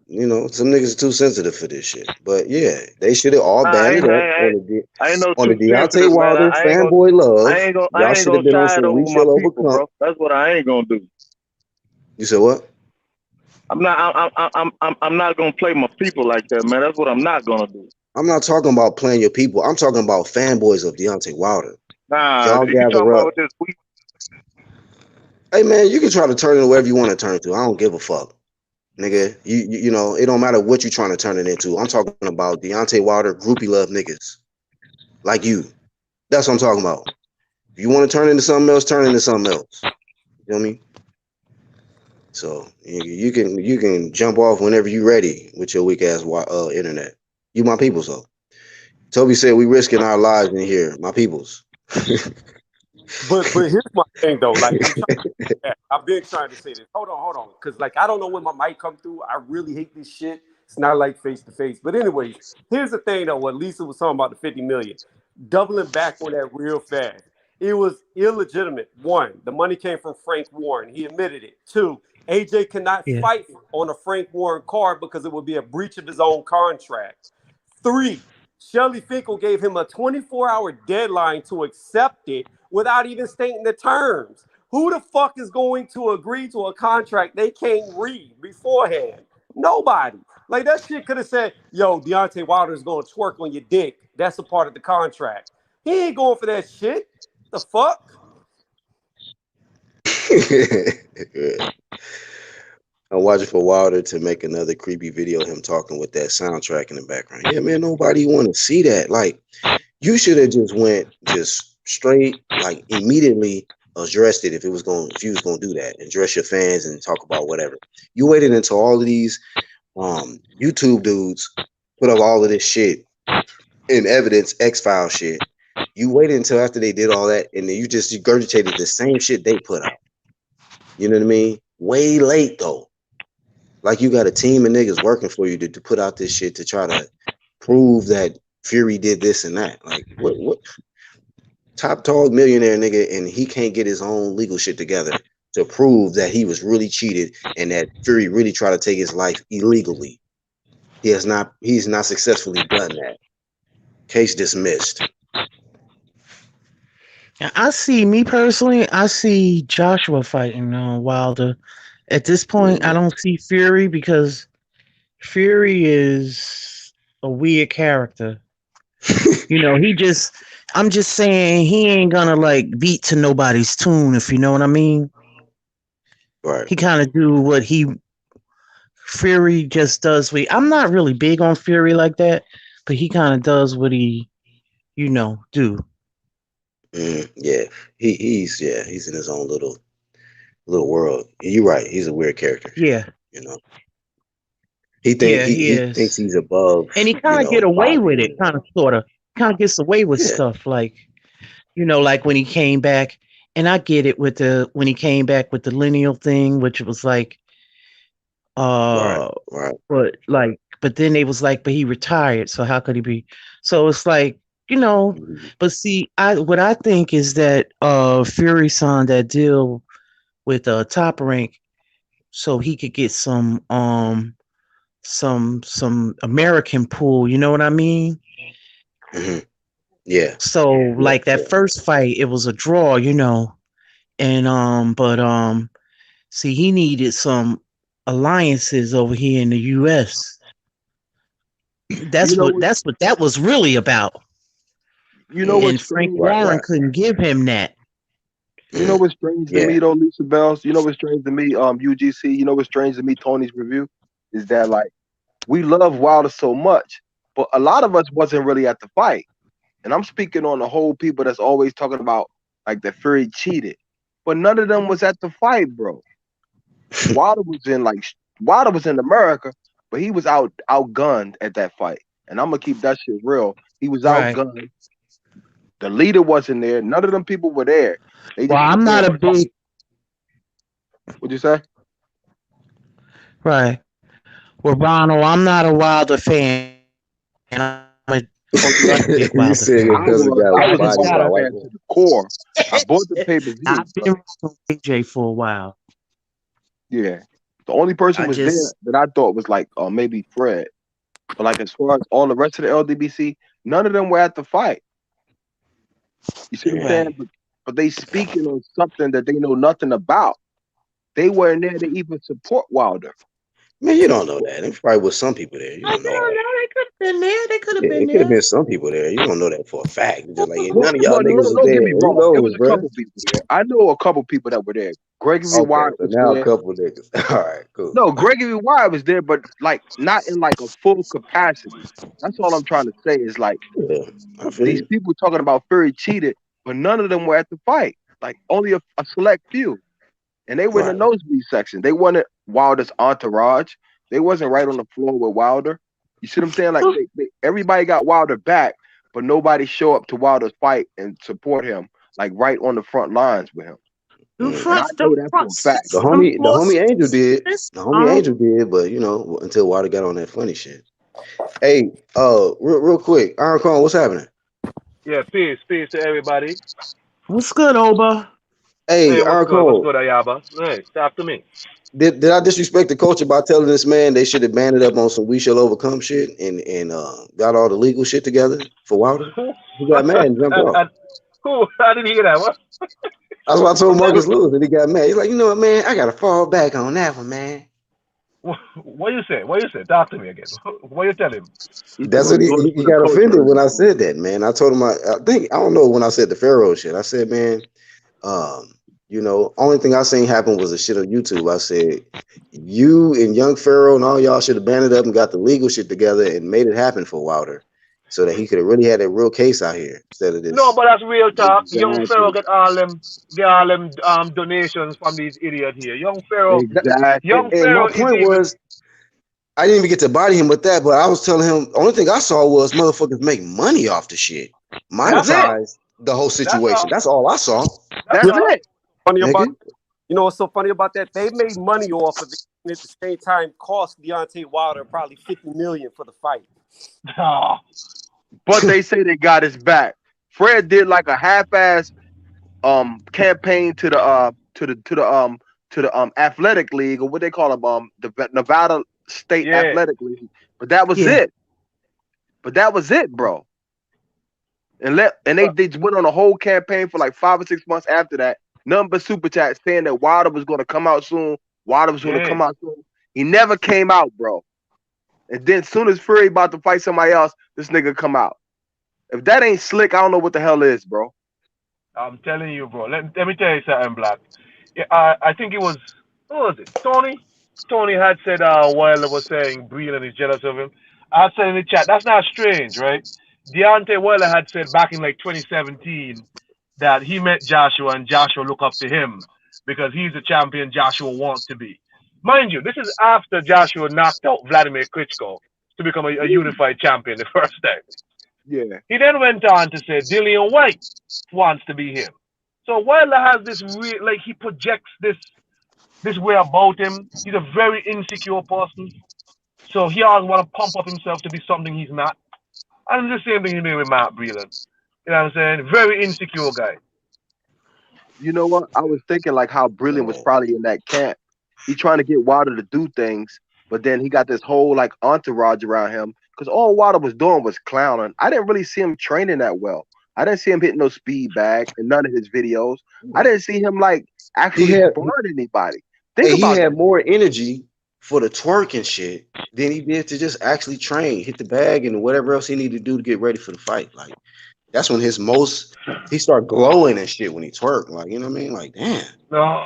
You know, some niggas are too sensitive for this shit. But yeah, they should have all Nah, I banded ain't, up I ain't, I ain't no on the too Deontay sensitive, man. Wilder I ain't gonna, fanboy I love. ain't gonna, I Y'all ain't should have gonna been on side some We over my Shall people, Overcome. bro. That's what I ain't gonna do. You said what? I'm not gonna play my people like that, man. That's what I'm not gonna do. I'm not talking about playing your people. I'm talking about fanboys of Deontay Wilder. Nah, Y'all you gather talking about up. with this week? Hey man, you can try to turn it wherever you want to turn it to. I don't give a fuck. Nigga, you know, it don't matter what you're trying to turn it into. I'm talking about Deontay Wilder, groupie love niggas. Like you. That's what I'm talking about. If you want to turn into something else, turn into something else. You know what I mean? So you can jump off whenever you're ready with your weak ass internet. You my peoples though. Toby said we risking our lives in here, my peoples. But here's my thing though. Like I've been trying to say this. Hold on. Cause like I don't know when my mic come through. I really hate this shit. It's not like face to face. But anyways, here's the thing though. What Lisa was talking about the 50 million. Doubling back on that real fast. It was illegitimate. One, the money came from Frank Warren. He admitted it. Two, AJ cannot Yeah. fight on a Frank Warren card because it would be a breach of his own contract. Three, Shelly Finkel gave him a 24-hour deadline to accept it without even stating the terms. Who the fuck is going to agree to a contract they can't read beforehand? Nobody. Like that shit could have said, yo, Deontay Wilder is going to twerk on your dick. That's a part of the contract. He ain't going for that shit. The fuck? I'm watching for Wilder to make another creepy video of him talking with that soundtrack in the background. Yeah, man, nobody want to see that. Like, you should have just went just straight, like immediately addressed it if you was gonna do that, address your fans and talk about whatever. You waited until all of these YouTube dudes put up all of this shit in evidence, X-File shit. You waited until after they did all that, and then you just regurgitated the same shit they put out. You know what I mean? Way late though. Like you got a team of niggas working for you to put out this shit to try to prove that Fury did this and that. Like what top dog millionaire nigga, and he can't get his own legal shit together to prove that he was really cheated and that Fury really tried to take his life illegally. He's not successfully done that. Case dismissed. I see me personally. I see Joshua fighting Wilder. At this point, I don't see Fury because Fury is a weird character. You know, I'm just saying he ain't gonna like beat to nobody's tune, if you know what I mean. Right. He kind of do what Fury just does. I'm not really big on Fury like that, but he kind of does what he, do. Yeah. He's in his own little world. You're right. He's a weird character. Yeah. You know. He He thinks is. he's above, And he kind of get away with it, boxing. kind of sort of. Kind of gets away with stuff like, like when he came back, and I get it with when he came back with the lineal thing, which was like, Right. but then they was like, but he retired, so how could he be? So it's like, but see, what I think is that Fury signed that deal with Top Rank so he could get some American pool, you know what I mean? Mm-hmm. Yeah. So like that first fight, it was a draw, and but see, he needed some alliances over here in the US. That's what that was really about. You know And what's Frank funny? Warren couldn't give him that. You know what's strange to me though, Lisa Bells? You know what's strange to me, UGC? You know what's strange to me, Tony's review? Is that like we love Wilder so much, but a lot of us wasn't really at the fight. And I'm speaking on the whole people that's always talking about like that Fury cheated. But none of them was at the fight, bro. Wilder was in America, but he was outgunned at that fight. And I'm gonna keep that shit real. He was Right. outgunned. The leader wasn't there. None of them people were there. They Well, just I'm was not there. a big What'd you say? right. Well, Ronald, I'm not a Wilder fan. I'm a Oh, you're not. big You Wilder said your fan. cousin got I I was a just bodied by Wilder gotta. white fan boy. to the core. I bought the pay-per-view, I've but been with AJ for a while. yeah. The only person I was there just that I thought was like maybe Fred. But like as far as all the rest of the LDBC, none of them were at the fight. You see what I'm saying? right. But they speaking on something that they know nothing about. They weren't there to even support Wilder. Man, you don't know that. There probably was some people there. You I don't know don't all know. that. They could have been there. They could have Yeah, been it could have there. been some people there. You don't know that for a fact. You're just like, No, none of no, y'all no, niggas no, was don't there. get me Who wrong. It knows, was a bro? couple people there. I know a couple people that were there. Gregory Okay, Wyatt so was now a there. couple niggas. All right, cool. No, Gregory Wyatt was there, but like not in like a full capacity. That's all I'm trying to say is like Yeah, I feel these you. people talking about Fury cheated, but none of them were at the fight. Like only a select few. And they were in the Right. nosebleed section. They wanted Wilder's entourage. They wasn't right on the floor with Wilder. You see what I'm saying? Like everybody got Wilder back, but nobody show up to Wilder's fight and support him, like right on the front lines with him. Them Mm. And I fronts, them know that for front a fact. The seats, them homie, the floor homie Angel did. seats. The homie Angel did, but you know, until Wilder got on that funny shit. Hey, real quick, Iron Khan, what's happening? Yeah, peace to everybody. What's good, Oba? Hey, Hey, what's Iron good? What's Khan, good, Ayaba? Hey, talk to me. did I disrespect the culture by telling this man they should have banded up on some "We Shall Overcome" shit and got all the legal shit together for Wilder? Who? He got mad and jumped off. and who? I didn't hear that. What? That's what I told What's that? Marcus Lewis, and he got mad. He's like, you know what, man, I gotta fall back on that one, man. What you say? What you say? Talk to me again. What you tell him? He said That's those what orders he for the got coach offended heard when it. I said that, man. I told him I think I don't know when I said the Pharaoh shit. I said, man, um, you know, only thing I seen happen was the shit on YouTube. I said, you and Young Pharaoh and all y'all should have banded up and got the legal shit together and made it happen for Wilder, so that he could have really had a real case out here instead of No, this. but that's real talk. Young Pharaoh Exactly. get all them donations from these idiots here. That, Young Exactly. and my Pharaoh is point even was, I didn't even get to body him with that, but I was telling him only thing I saw was motherfuckers make money off the shit, That's that's it. all. monetize the whole That's situation. all. That's all I saw, That's That's all. it. Funny about nigga. you know what's so funny about that? They made money off of it, and at the same time, cost Deontay Wilder probably $50 million for the fight. But they say they got his back. Fred did like a half-ass campaign to the athletic league, or what they call them, the Nevada State Yeah. Athletic League. But that was Yeah. it. But that was it, bro. And they went on a whole campaign for like 5 or 6 months after that. Nothing but super chats saying that Wilder was going to come out soon. Wilder was going to Yeah. come out soon. He never came out, bro. And then soon as Fury about to fight somebody else, this nigga come out. If that ain't slick, I don't know what the hell is, bro. I'm telling you, bro. Let me tell you something, Black. Yeah, I think it was, who was it? Tony? Tony had said Wilder was saying Breland is jealous of him. I said in the chat, that's not strange, right? Deontay Wilder had said back in like 2017 that he met Joshua and Joshua look up to him because he's the champion Joshua wants to be. Mind you, this is after Joshua knocked out Vladimir Klitschko to become a unified champion the first time. Yeah. He then went on to say Dillian White wants to be him. So Wilder has this weird, like he projects this way about him. He's a very insecure person. So he always want to pump up himself to be something he's not. And the same thing he did with Matt Breland. You know what I'm saying? Very insecure guy. You know what? I was thinking like how Brilliant was probably in that camp. He trying to get Wilder to do things, but then he got this whole like entourage around him. Because all Wilder was doing was clowning. I didn't really see him training that well. I didn't see him hitting no speed bag in none of his videos. I didn't see him like He actually had sparring anybody. Think Hey, he about had that. more energy for the twerk and shit than he did to just actually train, hit the bag, and whatever else he needed to do to get ready for the fight. Like That's when he start glowing and shit when he twerk. Like, you know what I mean? Like, damn. No.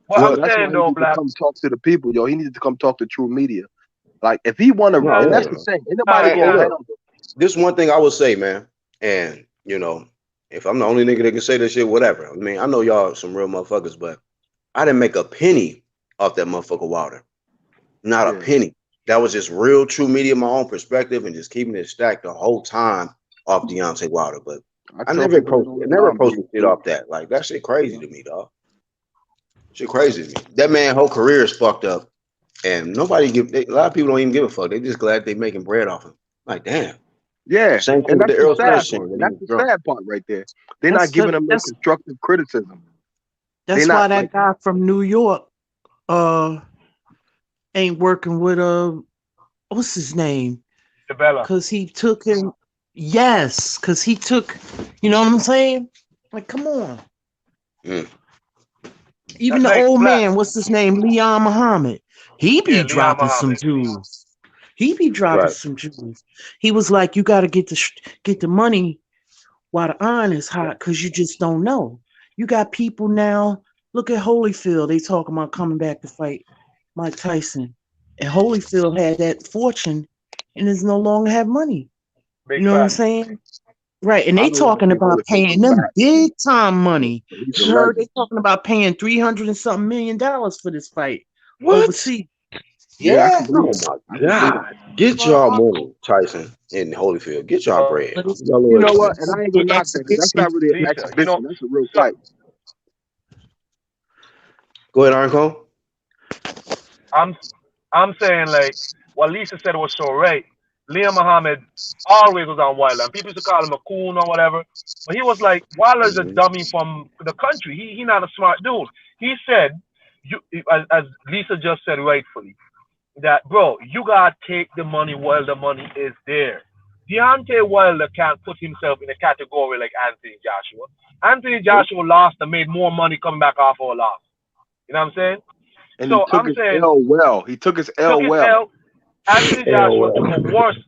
What Yo, I'm that's why saying he though, needs to Black. come talk to the people. Yo, he needs to come talk to True Media. Like, if he want to, No, and that's yeah. the thing. Ain't Nah, nobody Hey, gonna nah. look, handle it. this one thing I would say, man, and if I'm the only nigga that can say this shit, whatever. I mean, I know y'all some real motherfuckers, but I didn't make a penny off that motherfucker Wilder. Not a Yeah, penny. That was just real True Media, my own perspective, and just keeping it stacked the whole time off Deontay Wilder. But I I tell people that all the never time, bro. posted shit off that. Like, that shit crazy to me, dog. Shit crazy to me. That man whole career is fucked up, and a lot of people don't even give a fuck. They just glad they making bread off him. Like, damn. Yeah, Same thing and with the that's the Errol sad Spence shit part. when he That's was the drunk. sad part right there. They're not That's giving him no that's constructive criticism. They that's not why that like, guy from New York ain't working with what's his name? Isabella. Cause he took him. Yes, cause he took. You know what I'm saying? Like, come on. Mm. Even the Like old Black. man, what's his name? Leon Muhammad. He Yeah, be Leon dropping some Muhammad. jewels. He be dropping Right. some jewels. He was like, you got to get the money while the iron is hot, cause you just don't know. You got people now. Look at Holyfield. They talking about coming back to fight Mike Tyson, and Holyfield had that fortune, and is no longer have money. Big You know what I'm fact. saying? Right, and I they don't even talking think about Holyfield paying come them back. big time money. But he's a Just heard they legend. talking about paying $300 and something million for this fight What? overseas. Yeah, I Yeah, can believe Oh it. my I can believe it. God. Get y'all money, Tyson and Holyfield. Get y'all bread. but it's Y'all You little know what? And expense. I ain't an gonna knock that because that's exhibition. not really an Lisa, exhibition. That's a real so fight. Go ahead, Iron Cone. I'm I'm saying like what Lisa said was so right. Liam Muhammad always was on Wilder, and people used to call him a coon or whatever. But he was like, Wilder's a Mm-hmm. dummy from the country. He not a smart dude. He said, you as Lisa just said rightfully, that bro, you gotta take the money while the money is there. Deontay Wilder can't put himself in a category like Anthony Joshua. Anthony Nope. Joshua lost and made more money coming back off our loss. You know what I'm saying? And he So took I'm his saying L well. He took his took L his well. L. Anthony Hell Joshua took a well. worse.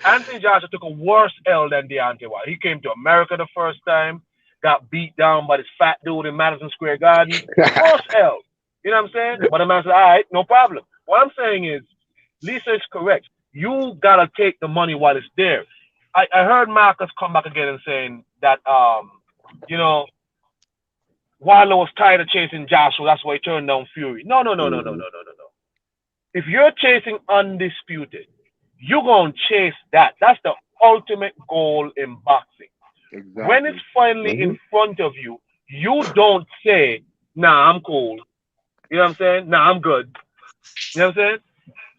Anthony Joshua took a worse L than Deontay Wilder. He came to America the first time, got beat down by this fat dude in Madison Square Garden. Worse L. You know what I'm saying? But the man said, all right, no problem. What I'm saying is, Lisa is correct. You gotta take the money while it's there. I heard Marcus come back again and saying that you know, Wilder was tired of chasing Joshua, that's why he turned down Fury. No, no, no, no, no, no, no, Mm-hmm. no, no. If you're chasing Undisputed, you're going to chase that. That's the ultimate goal in boxing. When it's Exactly. finally Mm-hmm. in front of you, you don't say, nah, I'm cool. You know what I'm saying? Nah, I'm good. You know what I'm saying?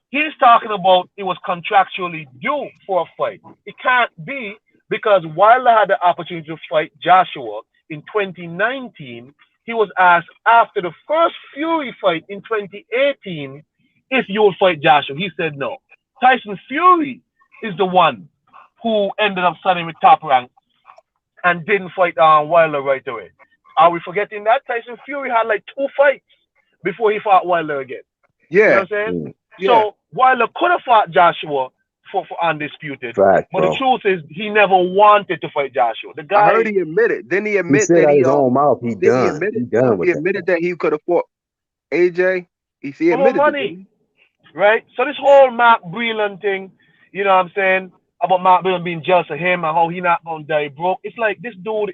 He's talking about it was contractually due for a fight. It can't be because Wilder had the opportunity to fight Joshua in 2019. He was asked after the first Fury fight in 2018 if you will fight Joshua. He said no. Tyson Fury is the one who ended up signing with Top Rank and didn't fight Wilder right away. Are we forgetting that? Tyson Fury had like 2 fights before he fought Wilder again. You know Yeah. what I'm saying? Mm. Yeah. So Wilder could have fought Joshua for Undisputed, Fact, but the bro. truth is he never wanted to fight Joshua. The I heard guy, he admitted. Didn't he He admit said that out he his own mouth, he didn't he done. admit He it? done He with that. admitted that he could have fought AJ. He for more admitted it, money, didn't right? So this whole Mark Breland thing, you know what I'm saying, about Mark Breland being jealous of him and how he not gonna die broke. It's like this dude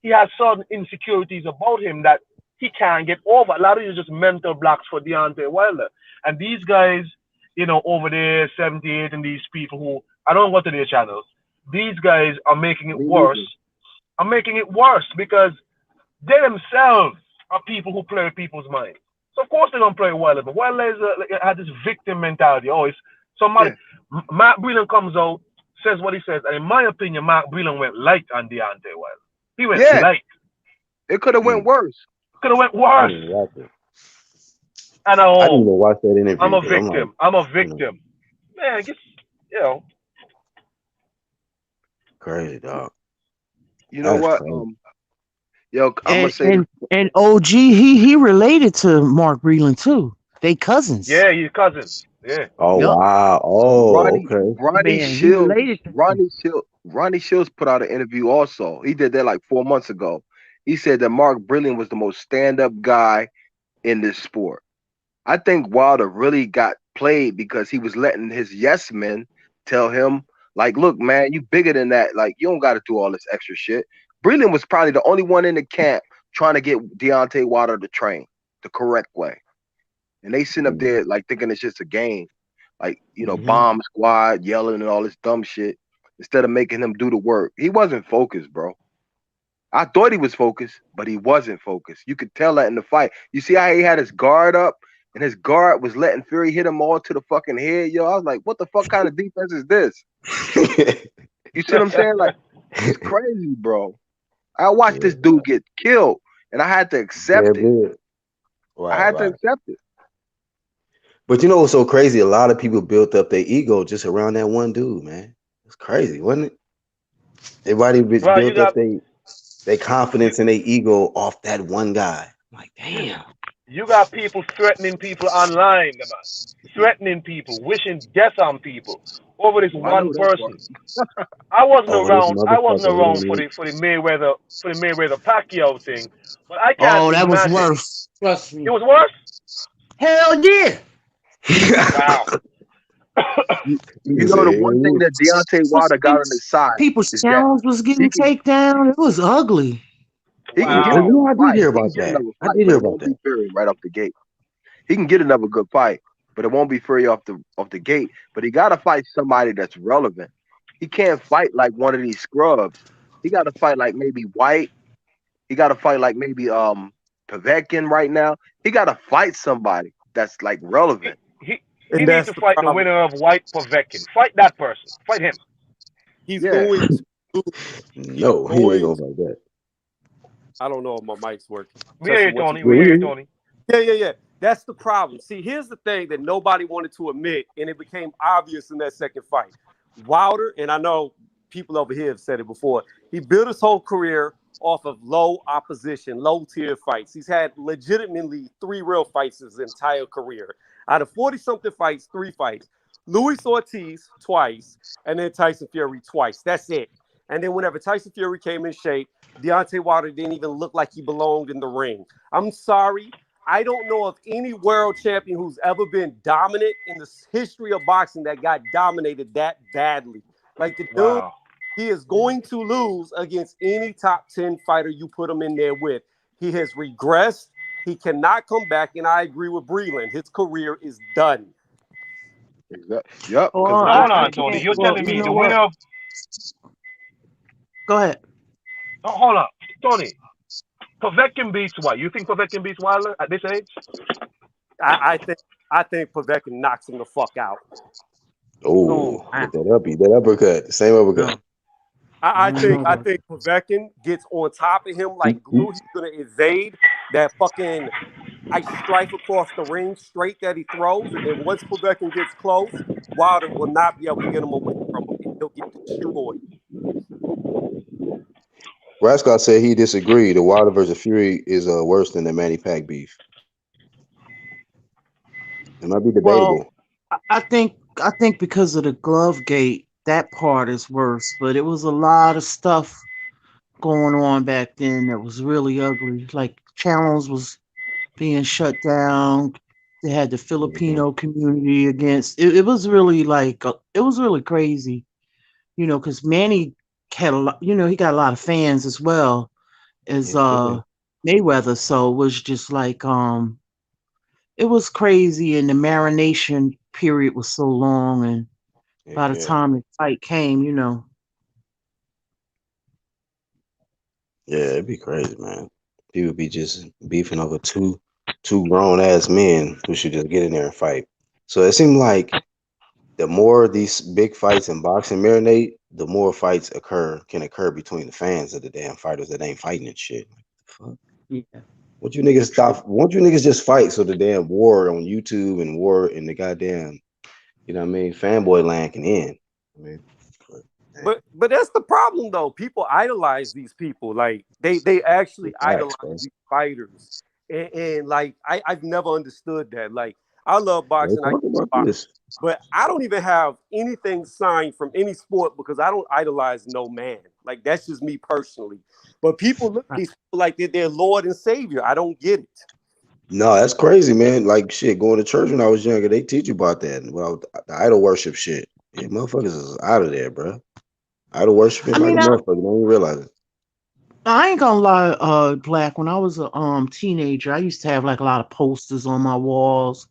he has certain insecurities about him that he can't get over. A lot of it is just mental blocks for Deontay Wilder. And these guys, over there, 78 and these people who, I don't go to their channels, these guys are making he? it Me worse. neither. Are making it worse because they themselves are people who play with people's minds. So of course they're gonna play Wilder, but Wilder has this victim mentality. Oh, it's somebody. Yeah. Mark Breland comes out, says what he says, and in my opinion, Mark Breland went light on Deontay Wilder. He went Yeah. light. It could have went Mm. worse. Could have went I worse. didn't watch it. And I didn't even watch that I'm interview a because I'm like, victim. I'm a you know, victim. Man, you know. crazy, dog. You know That's what? crazy. Yo, I'm gonna And say this. and and OG, he related to Mark Breland too. They cousins. Yeah, he's cousins. Yeah. Oh Yep. wow. Oh, Ronnie okay. Ronnie Man, he Shields related to him. Ronnie Shields put out an interview also. He did that like 4 months ago. He said that Mark Brilliant was the most stand-up guy in this sport. I think Wilder really got played because he was letting his yes men tell him, like, look, man, you bigger than that. Like, you don't gotta do all this extra shit. Brilliant was probably the only one in the camp trying to get Deontay Wilder to train the correct way. And they sitting up there like thinking it's just a game. Like, Mm-hmm. bomb squad yelling and all this dumb shit instead of making him do the work. He wasn't focused, bro. I thought he was focused, but he wasn't focused. You could tell that in the fight. You see how he had his guard up and his guard was letting Fury hit him all to the fucking head, yo. I was like, what the fuck kind of defense is this? You see what I'm saying? Like, it's crazy, bro. I watched Yeah. this dude get killed and I had to Yeah, accept it. big. I Right, had to right. accept it. But you know what's so crazy? A lot of people built up their ego just around that one dude, man. It's crazy, wasn't it? Everybody Well, built up their you, confidence and their ego off that one guy. I'm like, you damn. you got people threatening people online, man. Threatening people, wishing death on people over this I know one that part. person. I wasn't Over this around. I wasn't motherfucker around hitting for the Mayweather Pacquiao thing, but I can't Oh, that was imagine. worse. Trust It me. was worse. Hell yeah. Wow. it. You You know the said, one thing that Deontay Was Wilder got on his people's side people's is that channels was he getting can taken down. It was ugly. he can get oh, you Wow. another know, I did fight. hear He can about get that. another I fight, did but hear it about won't be that. Fury right off the gate. He can get another good fight, but it won't be Fury off the gate. But he gotta fight somebody that's relevant. He can't fight like one of these scrubs. He gotta fight like maybe White. He gotta fight like maybe Povetkin right now. He gotta fight somebody that's like He relevant. he he And needs that's to the fight the problem. winner of White Povetkin. Fight that person. Fight him. He's Yeah. going to lose. He's No, he ain't going going to, like that. I don't know if my mic's working. We hear Testing you, one, two. Tony. Yeah, We we hear hear you, you. Tony. Yeah. That's the problem. See, here's the thing that nobody wanted to admit, and it became obvious in that second fight. Wilder, and I know people over here have said it before, he built his whole career off of low opposition, low tier fights. He's had legitimately 3 real fights his entire career. Out of 40 something fights, 3 fights. Luis Ortiz twice, and then Tyson Fury twice. That's it. And then whenever Tyson Fury came in shape, Deontay Wilder didn't even look like he belonged in the ring. I'm sorry. I don't know of any world champion who's ever been dominant in the history of boxing that got dominated that badly. Like the dude, Wow. he is going to lose against any top 10 fighter you put him in there with. He has regressed. He cannot come back. And I agree with Breland. His career is done. Exactly. Yep. Well, Because So the hold I on, fight Tony. can't. You're is Well, telling you me know the what? winner of Go ahead. oh, hold on, Tony. Povetkin beats what? You think Povetkin beats Wilder at this age? I, I think I think Povetkin knocks him the fuck out. Oh, Oh, with that uppercut, the same uppercut. No, I don't know I about think Povetkin gets on top of him like Oop, oop. glue. He's gonna evade that fucking ice strike across the ring straight that he throws, and then once Povetkin gets close, Wilder will not be able to get him away from him, and he'll get destroyed. Rascott said he disagreed. The Wilder versus Fury is worse than the Manny Pac beef. It might be well, debatable. I think because of the glove gate, that part is worse. But it was a lot of stuff going on back then that was really ugly. Like channels was being shut down. They had the Mhm. Filipino community against. It was really like it was really crazy. Because Manny had a lot. He got a lot of fans as well as Yeah, Mayweather. So it was just like it was crazy, and the marination period was so long, and yeah, by the yeah. time the fight came, Yeah, it'd be crazy, man. People be just beefing over two grown ass men who should just get in there and fight. So it seemed like the more these big fights in boxing marinate, the more fights can occur between the fans of the damn fighters that ain't fighting and shit. Like, the fuck? yeah. Won't you niggas stop? Won't you niggas just fight so the damn war on YouTube and war in the goddamn, fanboy land can end? I mean, but, damn, But that's the problem though. People idolize these people. Like they actually facts, idolize bro. these fighters. And like I've never understood that. Like I love Let's boxing. I talk about box, this. but I don't even have anything signed from any sport because I don't idolize no man. Like that's just me personally. But people look at Right. these people like they're their Lord and Savior. I don't get it. No, that's crazy, man. Like shit, going to church when I was younger, they teach you about that. Well, the idol worship shit. Yeah, motherfuckers is out of there, bro. Idol worshiping I like a mean, motherfucker. Don't even realize it. I ain't gonna lie, Black. When I was a teenager, I used to have like a lot of posters on my walls.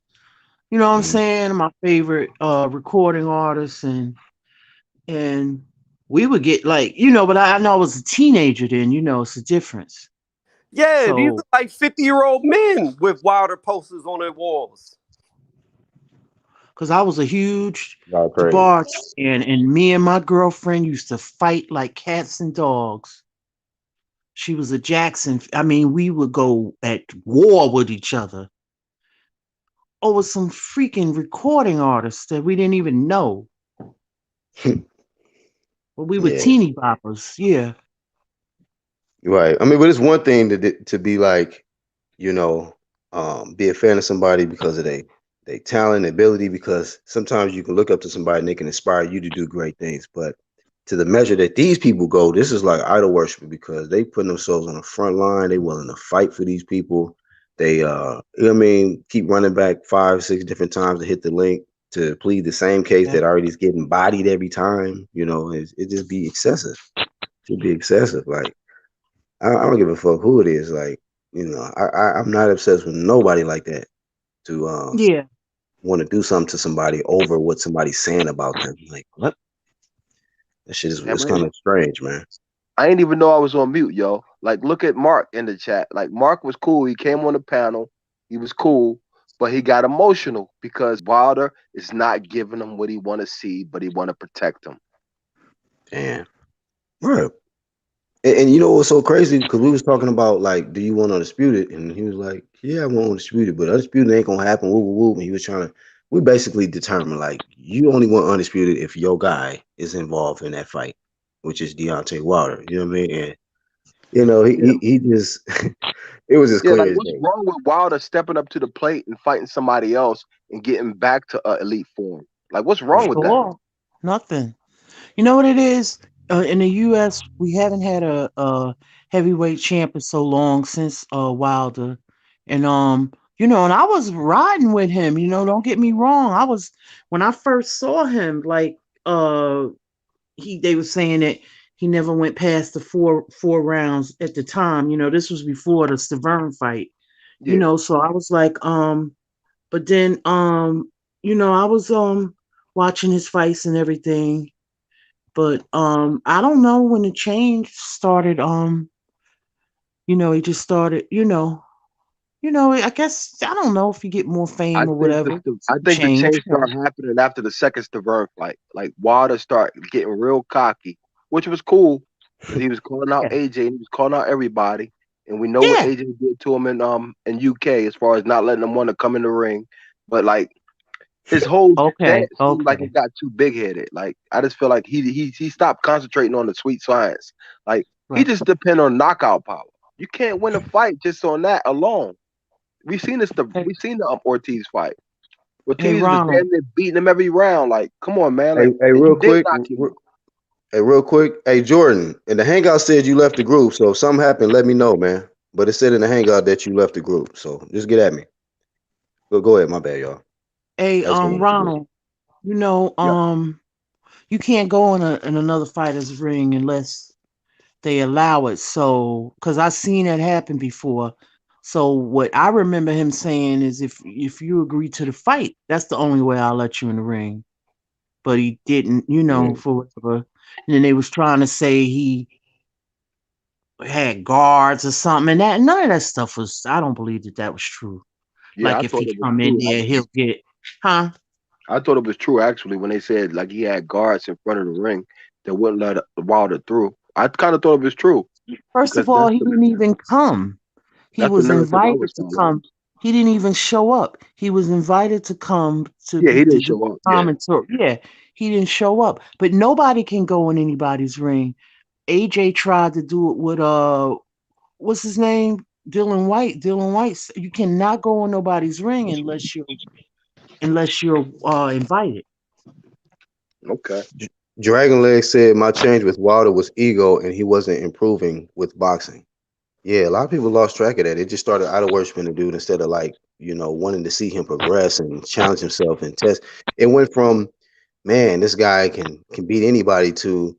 You know what I'm Mhm. saying? My favorite recording artists, and we would get like, but I know I was a teenager then. It's a difference. Yeah, these So, are like 50-year-old men with Wilder posters on their walls. because I was a huge Y'all crazy. DeBarge fan, and me and my girlfriend used to fight like cats and dogs. She was a Jackson. I mean, we would go at war with each other over some freaking recording artists that we didn't even know. But we were Yeah, teeny boppers. Yeah. right. I mean, but it's one thing to be like, you know, be a fan of somebody because of they talent, ability. Because sometimes you can look up to somebody and they can inspire you to do great things. But to the measure that these people go, this is like idol worship because they put themselves on the front line. They willing to fight for these people. They you know what I mean, keep running back 5, 6 different times to hit the link to plead the same case Yeah. that already is getting bodied every time. It just be excessive. Should be excessive. Like I don't give a fuck who it is. Like, I'm not obsessed with nobody like that to Yeah. want to do something to somebody over what somebody's saying about them. Like, what? That shit is Yeah, it's man. kind of strange, man. I didn't even know I was on mute, yo. Like, look at Mark in the chat. Like, Mark was cool. He came on the panel. He was cool, but he got emotional because Wilder is not giving him what he want to see, but he want to protect him. Damn. Right. And you know what's so crazy? Because we was talking about like, do you want Undisputed? And he was like, yeah, I want Undisputed, but Undisputed ain't gonna happen. Woo, woo, woo. And he was trying to. We basically determined like you only want Undisputed if your guy is involved in that fight, which is Deontay Wilder. You know what I mean? And Yeah. he just it was just Yeah, like clear as what's day. wrong with Wilder stepping up to the plate and fighting somebody else and getting back to elite form? Like, what's wrong Right. with that? Sure. Nothing. You know what it is? In the U.S., we haven't had a heavyweight champ in so long since Wilder, and and I was riding with him. Don't get me wrong. I was when I first saw him, like they were saying that he never went past the four rounds at the time. This was before the Severn fight. Yeah, So I was like, but then I was watching his fights and everything, but I don't know when the change started. He just started. I guess I don't know if you get more I fame or think whatever. I think the Change. change started happening after the second Stavern fight. Like Wilder started getting real cocky, which was cool because he was calling out Yeah. AJ and he was calling out everybody. And we know what Yeah. AJ did to him in UK as far as not letting him want to come in the ring. But like his whole Okay. stance seemed like Okay. it got too big headed. Like I just feel like he stopped concentrating on the sweet science. Like he Right. just depend on knockout power. You can't win a fight just on that alone. We've seen this. Hey, We've seen the Ortiz fight. hey, Ortiz was Ronald. damn near beating him every round. Like, come on, man. Hey, Like, hey, and real you did quick, knock him out. hey, real quick. Hey, Jordan, and the hangout said you left the group. So if something happened, let me know, man. But it said in the hangout that you left the group. So just get at me. Go ahead. My bad, y'all. Hey, I was going to forget. Ronald. You know, Yeah, you can't go in another fighter's ring unless they allow it. So, because I've seen that happen before. So, what I remember him saying is, if you agree to the fight, that's the only way I'll let you in the ring. But he didn't, Mm. for whatever. And then they was trying to say he had guards or something, and that none of that stuff was. I don't believe that was true. yeah. Like I if thought he it was come in true. there, he'll get, huh? I thought it was true actually when they said like he had guards in front of the ring that wouldn't let Wilder through. I kind of thought it was true First because of all, he didn't even come. He that's the was narrative I invited was to following. come. He didn't even show up. He was invited to come to Yeah, be he to didn't do show up. Yeah, commentary. Yeah, he didn't show up. But nobody can go in anybody's ring. AJ tried to do it with what's his name? Dylan White. Dylan White. You cannot go in nobody's ring unless you unless you're invited. Okay. Dragon Leg said my change with Wilder was ego, and he wasn't improving with boxing. Yeah, a lot of people lost track of that. It just started out of worshiping the dude instead of like, wanting to see him progress and challenge himself and test. It went from, man, this guy can beat anybody to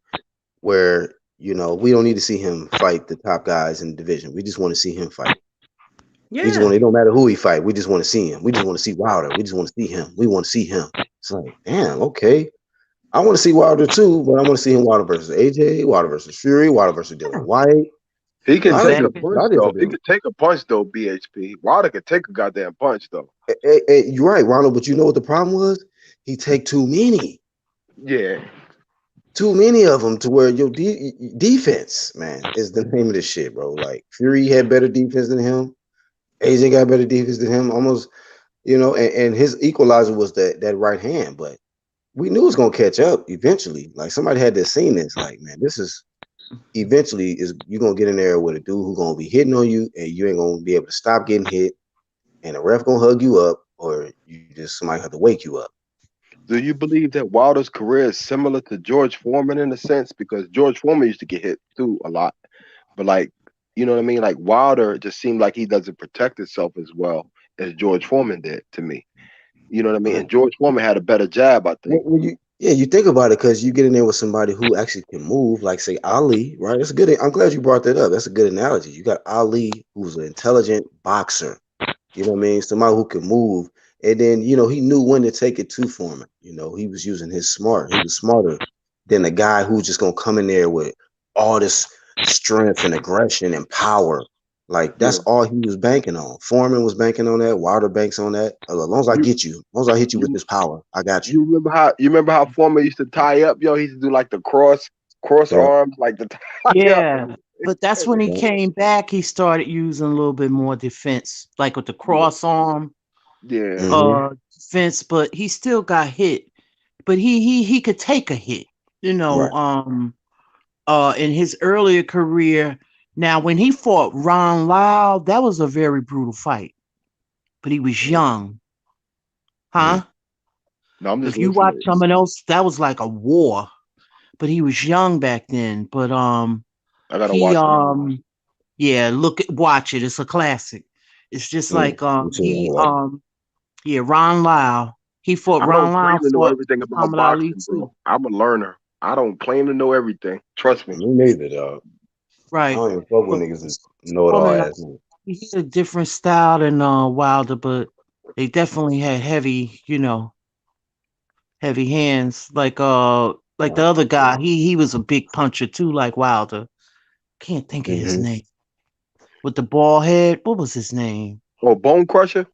where, we don't need to see him fight the top guys in the division. We just want to see him fight. We just want Yeah. it don't matter who he fight. We just want to see him. We just want to see Wilder. We just want to see him. We want to see him. It's like, damn, okay. I want to see Wilder too, but I want to see him Wilder versus AJ, Wilder versus Fury, Wilder versus Dylan White. He can take a Exactly. punch though. He could take a punch though. BHP. Wilder could take a goddamn punch though. You're right, Ronald, but you know what the problem was? He take too many. Yeah. Too many of them to where your defense, man, is the name of this shit, bro. Like Fury had better defense than him. AJ got better defense than him. Almost, and his equalizer was that right hand, but we knew it was gonna catch up eventually. Like somebody had to have seen this. Like, man, this is eventually is you gonna get in there with a dude who's gonna be hitting on you, and you ain't gonna be able to stop getting hit, and the ref gonna hug you up, or you just somebody have to wake you up. Do you believe that Wilder's career is similar to George Foreman in a sense? Because George Foreman used to get hit too a lot, but like, you know what I mean? Like Wilder just seemed like he doesn't protect himself as well as George Foreman did to me. You know what I mean? And George Foreman had a better jab, I think. You think about it because you get in there with somebody who actually can move, like say Ali, right? That's a good. I'm glad you brought that up. That's a good analogy. You got Ali, who's an intelligent boxer. You know what I mean? Somebody who can move, and then he knew when to take it to Foreman. He was using his smart. He was smarter than the guy who's just gonna come in there with all this strength and aggression and power. Like that's all he was banking on. Foreman was banking on that. Wilder banks on that. As long as I get you, as long as I hit you with this power, I got you. You remember how Foreman used to tie up, yo? He used to do like the cross arms, like the tie Yeah. up. But that's when he came back, he started using a little bit more defense, like with the cross arm Yeah. defense, but he still got hit. But he could take a hit, Right. In his earlier career. Now when he fought Ron Lyle, that was a very brutal fight. But he was young. Huh? No, I'm just If you listening. watch someone else, that was like a war. But he was young back then. But I gotta he watch it. yeah, watch it. It's a classic. It's just like Ron Lyle. He fought I Ron don't claim Lyle to know fought everything about Muhammad Ali boxing, too. bro. I'm a learner. I don't claim to know everything. Trust me. Me neither, dog. I Right. don't even fuck with But niggas that know it all Foreman, ass niggas. he had a different style than Wilder, but they definitely had heavy, heavy hands. Like the other guy, he was a big puncher too, like Wilder. Can't think of his name. With the bald head, what was his name? Oh, Bone Crusher?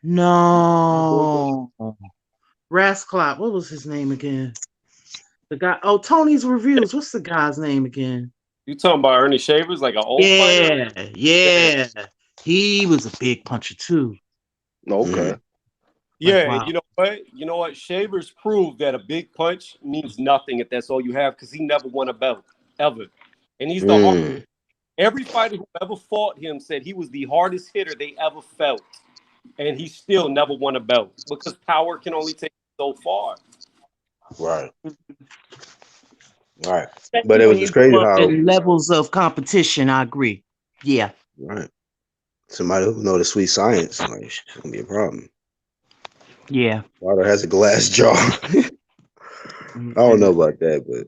No. Rasclot, what was his name again? The guy. Oh, Tony's Reviews. What's the guy's name again? You talking about Ernie Shavers, like an old fighter? Yeah. He was a big puncher too. Okay. Yeah, wow. and you know what? You know what? Shavers proved that a big punch means nothing if that's all you have, because he never won a belt ever, and he's the hard. Every fighter who ever fought him said he was the hardest hitter they ever felt, and he still never won a belt because power can only take you so far. Right. Right. Especially But it was when just you crazy go up how in levels of competition. I agree. Yeah. right. Somebody who know the sweet science, like it's gonna be a problem. Yeah. Wilder has a glass jaw. I don't know about that, but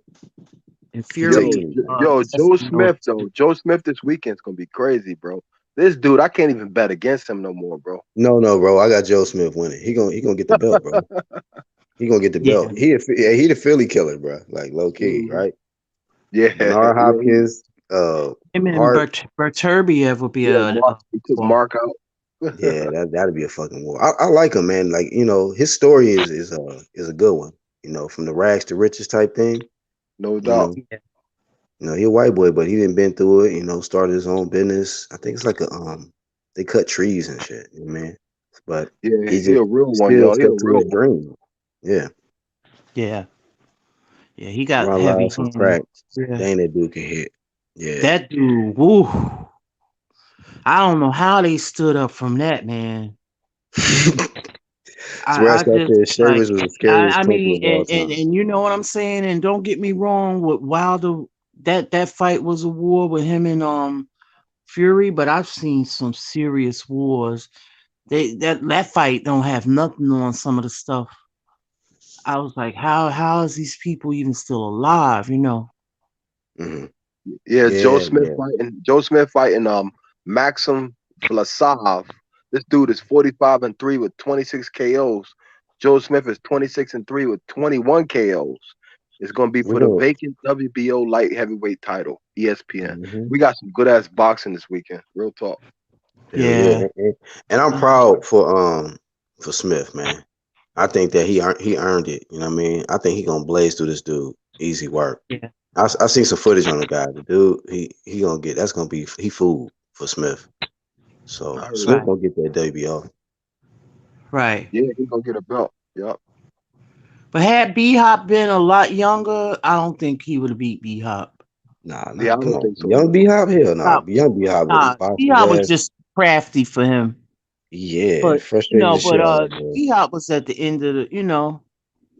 And he Fury. takes him. Yo, Joe Smith though. Joe Smith this weekend's gonna be crazy, bro. This dude, I can't even bet against him no more, bro. No, bro. I got Joe Smith winning. He gonna get the belt, bro. He gonna get the belt. He the Philly killer, bro. Like low key, right? Yeah. Bernard Hopkins, Him and Hart. Berturbiev would be He took Mark out. Yeah, that'd be a fucking war. I like him, man. Like his story is a good one. From the rags to riches type thing. No doubt. He a white boy, but he didn't been through it. Started his own business. I think it's like they cut trees and shit. Man, but yeah, he a real one, still yo. He a stuck to real his dream. Yeah. Yeah. Yeah, he got Run heavy loud, some hands. crack. Yeah. Dang, that dude can hit. Yeah. That dude, woo. I don't know how they stood up from that, man. I Scratch just said like Shavers was the scariest I puncher mean, of all time. and you know what I'm saying. And don't get me wrong, with Wilder, that fight was a war with him and Fury. But I've seen some serious wars. That fight don't have nothing on some of the stuff. I was like, how is these people even still alive? You know? Hmm. Yeah, Yeah, yeah. Joe Smith fighting Maxim Vlasov. This dude is 45-3 with 26 KOs. Joe Smith is 26-3 with 21 KOs. It's gonna be We for the know. vacant WBO light heavyweight title, ESPN. Hmm. We got some good ass boxing this weekend. Real talk. Hell yeah, Yeah. and I'm proud for Smith, man. I think that he earned it. You know what I mean? I think he gonna blaze through this dude. Easy work. Yeah. I seen some footage on the guy. The dude, he gonna get that's gonna be he food for Smith. I So heard it. Smith Right. gonna get that WBO. Right. Yeah, he's gonna get a belt. Yup. But had B Hop been a lot younger, I don't think he would have beat B Hop. Yeah, Nah, I come don't on, think so young either. B Hop, hell nah. Hop, Young B Hop would have boxed B his Hop was ass. just crafty for him. Yeah, But frustrated the shit out of him. B Hop was at the end of the,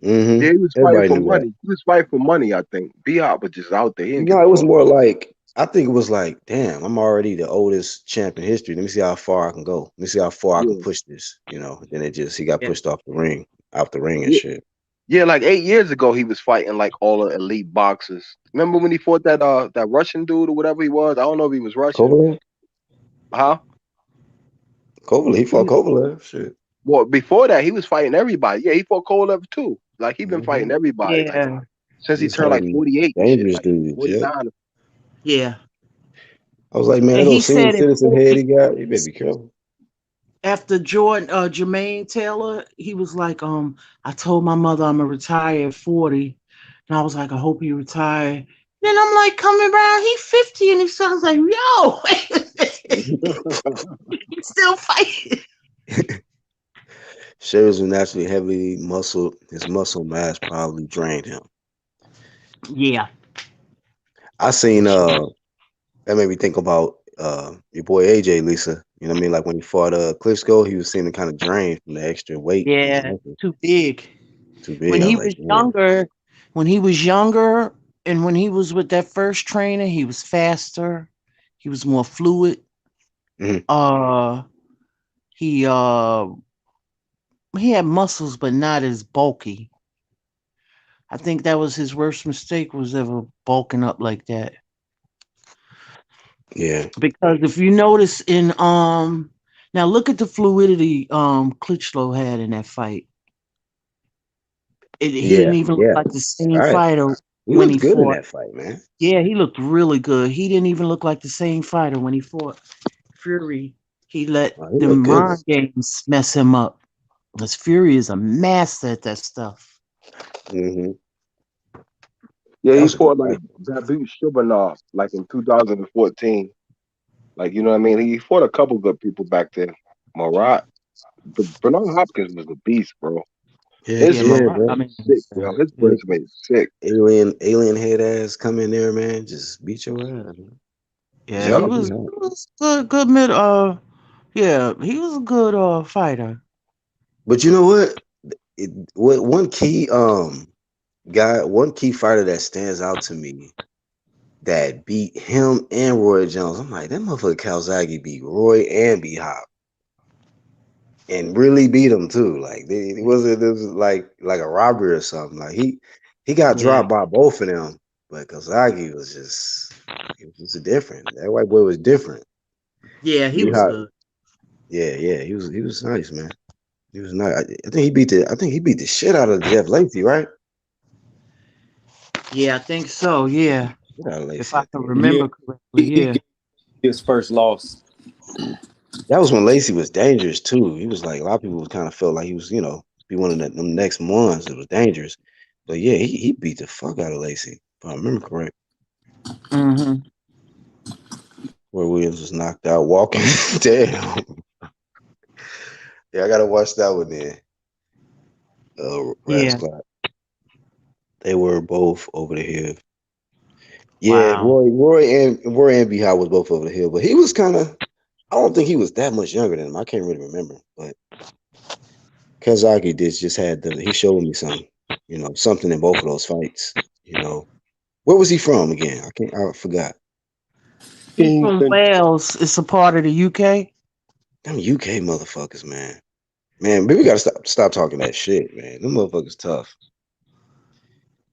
Yeah, he was fighting Everybody for knew that. money. He was fighting for money, I think. B Hop was just out there. He didn't You know, give a it was fuck. more like I think it was like, damn, I'm already the oldest champ in history. Let me see how far I can go. Let me see how far I can Yeah. push this. You know, then he got yeah, pushed off the ring and Yeah. shit. Yeah, like 8 years ago, he was fighting like all the elite boxers. Remember when he fought that Russian dude or whatever he was? I don't know if he was Russian. Kovalev, Huh? Kovalev, he fought Kovalev. Shit. Well, before that, he was fighting everybody. Yeah, he fought Kovalev too. Like he been Hmm. fighting everybody like yeah, since He he was turned like fighting 48 and shit, dangerous like dudes. Yep. 49. yeah. I was like, man, And that he old senior said it citizen head he got. You better be careful. after Jordan, Jermaine Taylor, he was like, I told my mother I'm gonna retire at 40. And I was like, I hope you retire. Then I'm like coming around, he's 50 and he sounds like, yo, he's still fighting. Shavers was naturally heavily muscled. His muscle mass probably drained him. Yeah, I for seen sure. that made me think about your boy AJ Lisa. You know what I mean? Like when he fought Klitschko, he was seeming kind of drained from the extra weight in his Yeah, muscle. too big. Too big. When I he was like, was damn. younger, when he was younger and when he was with that first trainer, he was faster, he was more fluid. Mhm. Uh he uh he had muscles but not as bulky. I think that was his worst mistake was ever bulking up like that. Yeah. Because if you notice in now look at the fluidity Klitschko had in that fight. He Yeah. didn't even look Yeah. like the same All right. fighter He when he looked good in fought. that fight, man. Yeah, he looked really good. He didn't even look like the same fighter when he fought Fury. He let Oh, he the looked good. mind games mess him up. Because Fury is a master at that stuff. Hmm. Yeah, That he was a good fought like fight. Zabit Shubanov like in 2014. Like, you know what I mean? He fought a couple good people back there. Marat. But Bernard Hopkins was a beast, bro. Heck His Yeah, yeah, Marat. resume I bro. is mean, sick, yo. His Look, resume is sick. alien head ass come in there, man. Just beat your ass. Man. yeah, Yep. he was good mid. Yeah, he was a good fighter. But you know what? What one key fighter that stands out to me that beat him and Roy Jones. I'm like, that motherfucker Calzaghe beat Roy and B Hop and really beat him too. Like it was like a robbery or something. Like he got Yeah, dropped by both of them, but Calzaghe was just it was just different. That white boy was different. yeah, he B was Hop, good. yeah, he was nice, man. He was nice. I think he beat the shit out of Jeff Lacey, right? Yeah, I think so. Yeah, Shit out of if Lacey, I I can think. Yeah, remember correctly. he Yeah, gave his first loss. That was when Lacey was dangerous too. He was like a lot of people kind of felt like he was, be one of them next ones that was dangerous. But yeah, he beat the fuck out of Lacey, if I remember correct. hmm Where Williams was knocked out walking. Damn. Yeah, I gotta watch that one then. yeah. Rascal. They were both over the hill. Yeah, Wow. Roy and B Hop was both over the hill, but he was kind of. I don't think he was that much younger than him. I can't really remember, but Kazaki just had he showed me something in both of those fights. Where was he from again? I forgot. He's from Wales. It's a part of the UK. Them UK motherfuckers, man. Man, we gotta stop talking that shit, man. Them motherfuckers tough.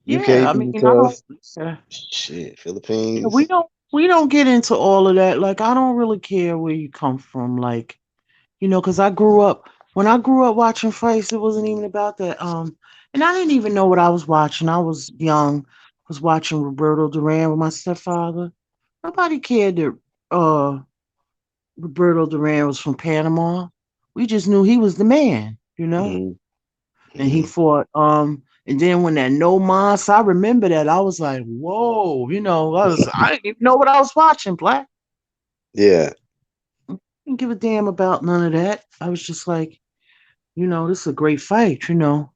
Yeah, UK I mean, people I tough. don't. Shit, Yeah, Philippines. we don't get into all of that. Like, I don't really care where you come from. Like, because when I grew up watching fights, it wasn't even about that. And I didn't even know what I was watching. I was young. Was watching Roberto Duran with my stepfather. Nobody cared that Roberto Duran was from Panama. We just knew he was the man, Mm-hmm. And he Mm-hmm. fought. And then when that No Mas, I remember that. I was like, whoa, I didn't even know what I was watching, Black. Yeah. I didn't give a damn about none of that. I was just like, this is a great fight. Yeah.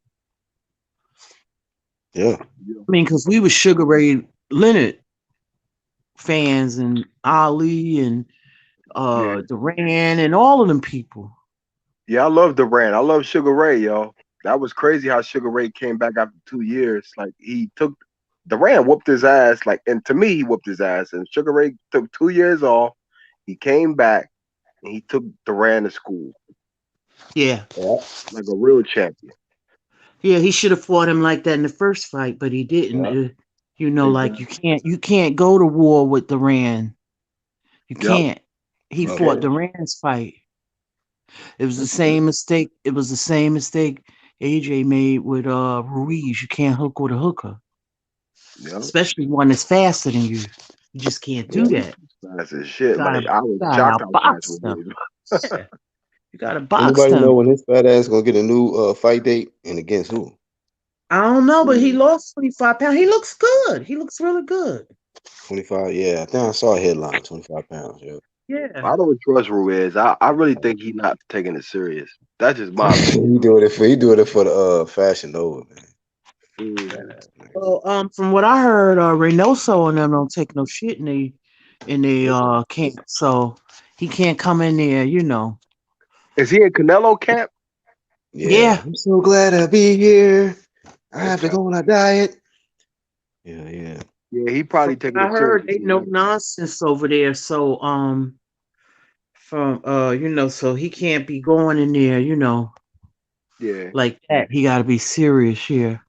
I mean, because we were Sugar Ray Leonard fans and Ali and Yeah. Duran and all of them people. Yeah, I love Durant. I love Sugar Ray, yo. That was crazy how Sugar Ray came back after 2 years. Like he took Durant whooped his ass. Like, and to me, he whooped his ass. And Sugar Ray took 2 years off. He came back and he took Durant to school Yeah. Yeah. like a real champion. Yeah, he should have fought him like that in the first fight, but he didn't. Yeah. Like Exactly. you can't go to war with Duran. You Yep. can't. He Fuck fought no. Duran's fight. It was the same mistake. It was the same mistake AJ made with Ruiz. You can't hook with a hooker, Yep. especially one that's faster than you. You just can't do Yeah. that. That's his You shit. gotta, Like I was gotta shocked how fast outbox we them. did. Yeah, you gotta box Anybody know them. when his fat ass gonna get a new fight date and against who? I don't know, but he Yeah. lost 25 pounds. He looks good. He looks really good. 25. Yeah, I think I saw a headline. 25 pounds. Yeah. Yeah. I don't trust Ruiz. I really think he's not taking it serious. That's just my opinion. He doing it for the fashion over, man. Mm. Fat ass nigga. Well, from what I heard, Reynoso and them don't take no shit in the camp, so he can't come in there. Is he in Canelo camp? Yeah. Yeah, I'm so glad to be here. I have to Okay. go on a diet. Yeah, yeah. Yeah, he from probably what taking I it serious. heard, ain't no nonsense over there. So from so he can't be going in there, Yeah. like that. He got to be serious here.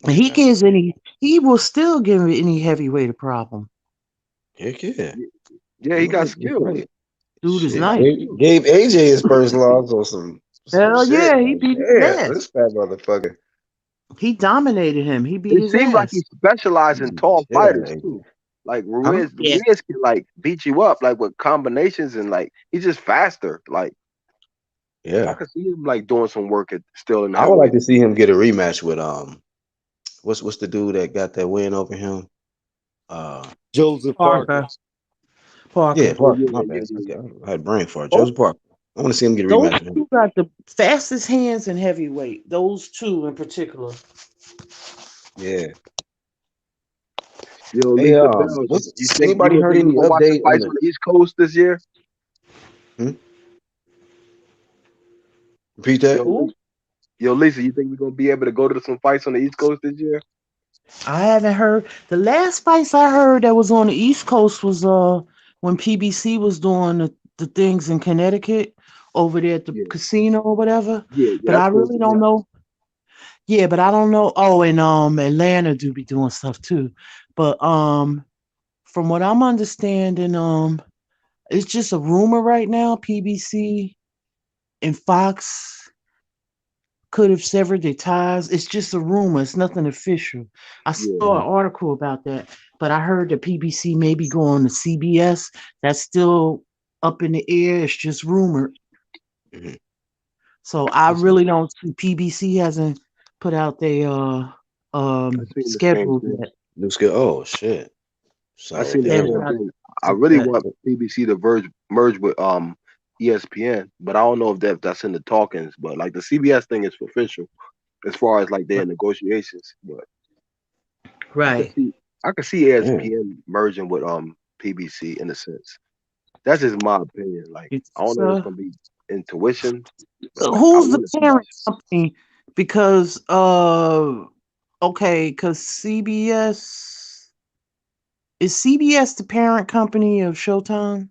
And Yeah. he will still give any heavyweight a problem. Heck yeah. Yeah, he got That's skills. right. Dude is Shit. nice. Gave AJ his first loss on some Hell shit. yeah, he Like, beat his damn, ass. this fat motherfucker. He dominated him. He beat It his seems like ass. he specializes in Beat the tall shit out of fighters AJ. too. Like Huh? Yeah. Ruiz can like beat you up like with combinations and like he's just faster. Like I Yeah. could see him like doing some work still in the I would like heavyweight. to see him get a rematch with what's the dude that got that win over him? Joseph Parker. Parker. Yeah, Parker. Oh Parker. yeah, My yeah, bad. yeah. I had brain fart. Those, Joseph Parker. I want to see him get a those rematch with him. two got the fastest hands in heavyweight. Those two in particular. Yeah. Yo, Hey, Lisa Bell, you what's think anybody heard we any gonna watch the update on fights on the? the East Coast this year? Hmm? Repeat that. Yo, Ooh. Lisa, you think we're gonna be able to go to some fights on the East Coast this year? I haven't heard the last fights I heard that was on the East Coast was when PBC was doing the things in Connecticut over there at the Yeah, casino or whatever. yeah, But I that's supposed really to be. don't know. Yeah, but I don't know. Oh, and Atlanta do be doing stuff too. But from what I'm understanding, it's just a rumor right now. PBC and Fox could have severed their ties. It's just a rumor. It's nothing official. I Yeah, saw an article about that, but I heard that PBC may be going to CBS. That's still up in the air. It's just rumored. Mhm. So I It's a really don't see PBC hasn't put out their I seen the same schedule thing. yet. new skill. Oh shit. I So seen the They damn. haven't put same out thing. I schedule really yet. want BBC to merge with ESPN, but I don't know if that's in the talkings. But like the CBS thing is official as far as like their negotiations. But I could Right. see Damn. ESPN merging with PBC in a sense. That's just my opinion. Like You think I don't know what's so? gonna be. intuition. But like I Who's the want to see that parent shit. company? Because okay, because CBS is CBS the parent company of Showtime?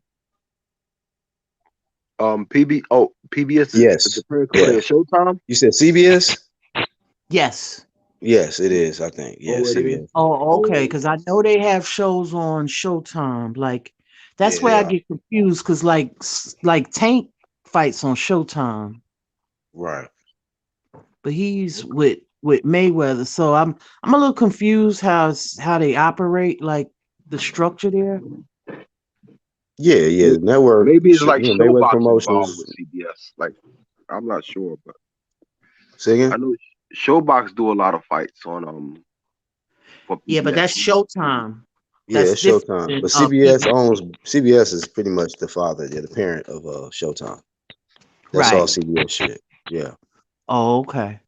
PBS is the Yes, parent company of yes. Showtime. You said CBS? Yes. Yes, it is. I think. Oh, Yes, it is. CBS. Oh, okay. Oh, Because I know they have shows on Showtime. Like that's Yeah, where they I are. get confused. Because like Tank fights on Showtime, Right. but he's okay. with Mayweather. So I'm a little confused how they operate. Like the structure there. Yeah, yeah. May- The network, Maybe it's like Mayweather Showbox involved Promotions. with CBS. Like I'm not sure, but I Singing. know Showbox do a lot of fights on for Yeah, but PBS. that's Showtime. Yeah, That's it's different Showtime. than But CBS PBS. owns CBS is pretty much the father, yeah, the parent of Showtime. That's all Right. CBS shit. Yeah. Oh, okay.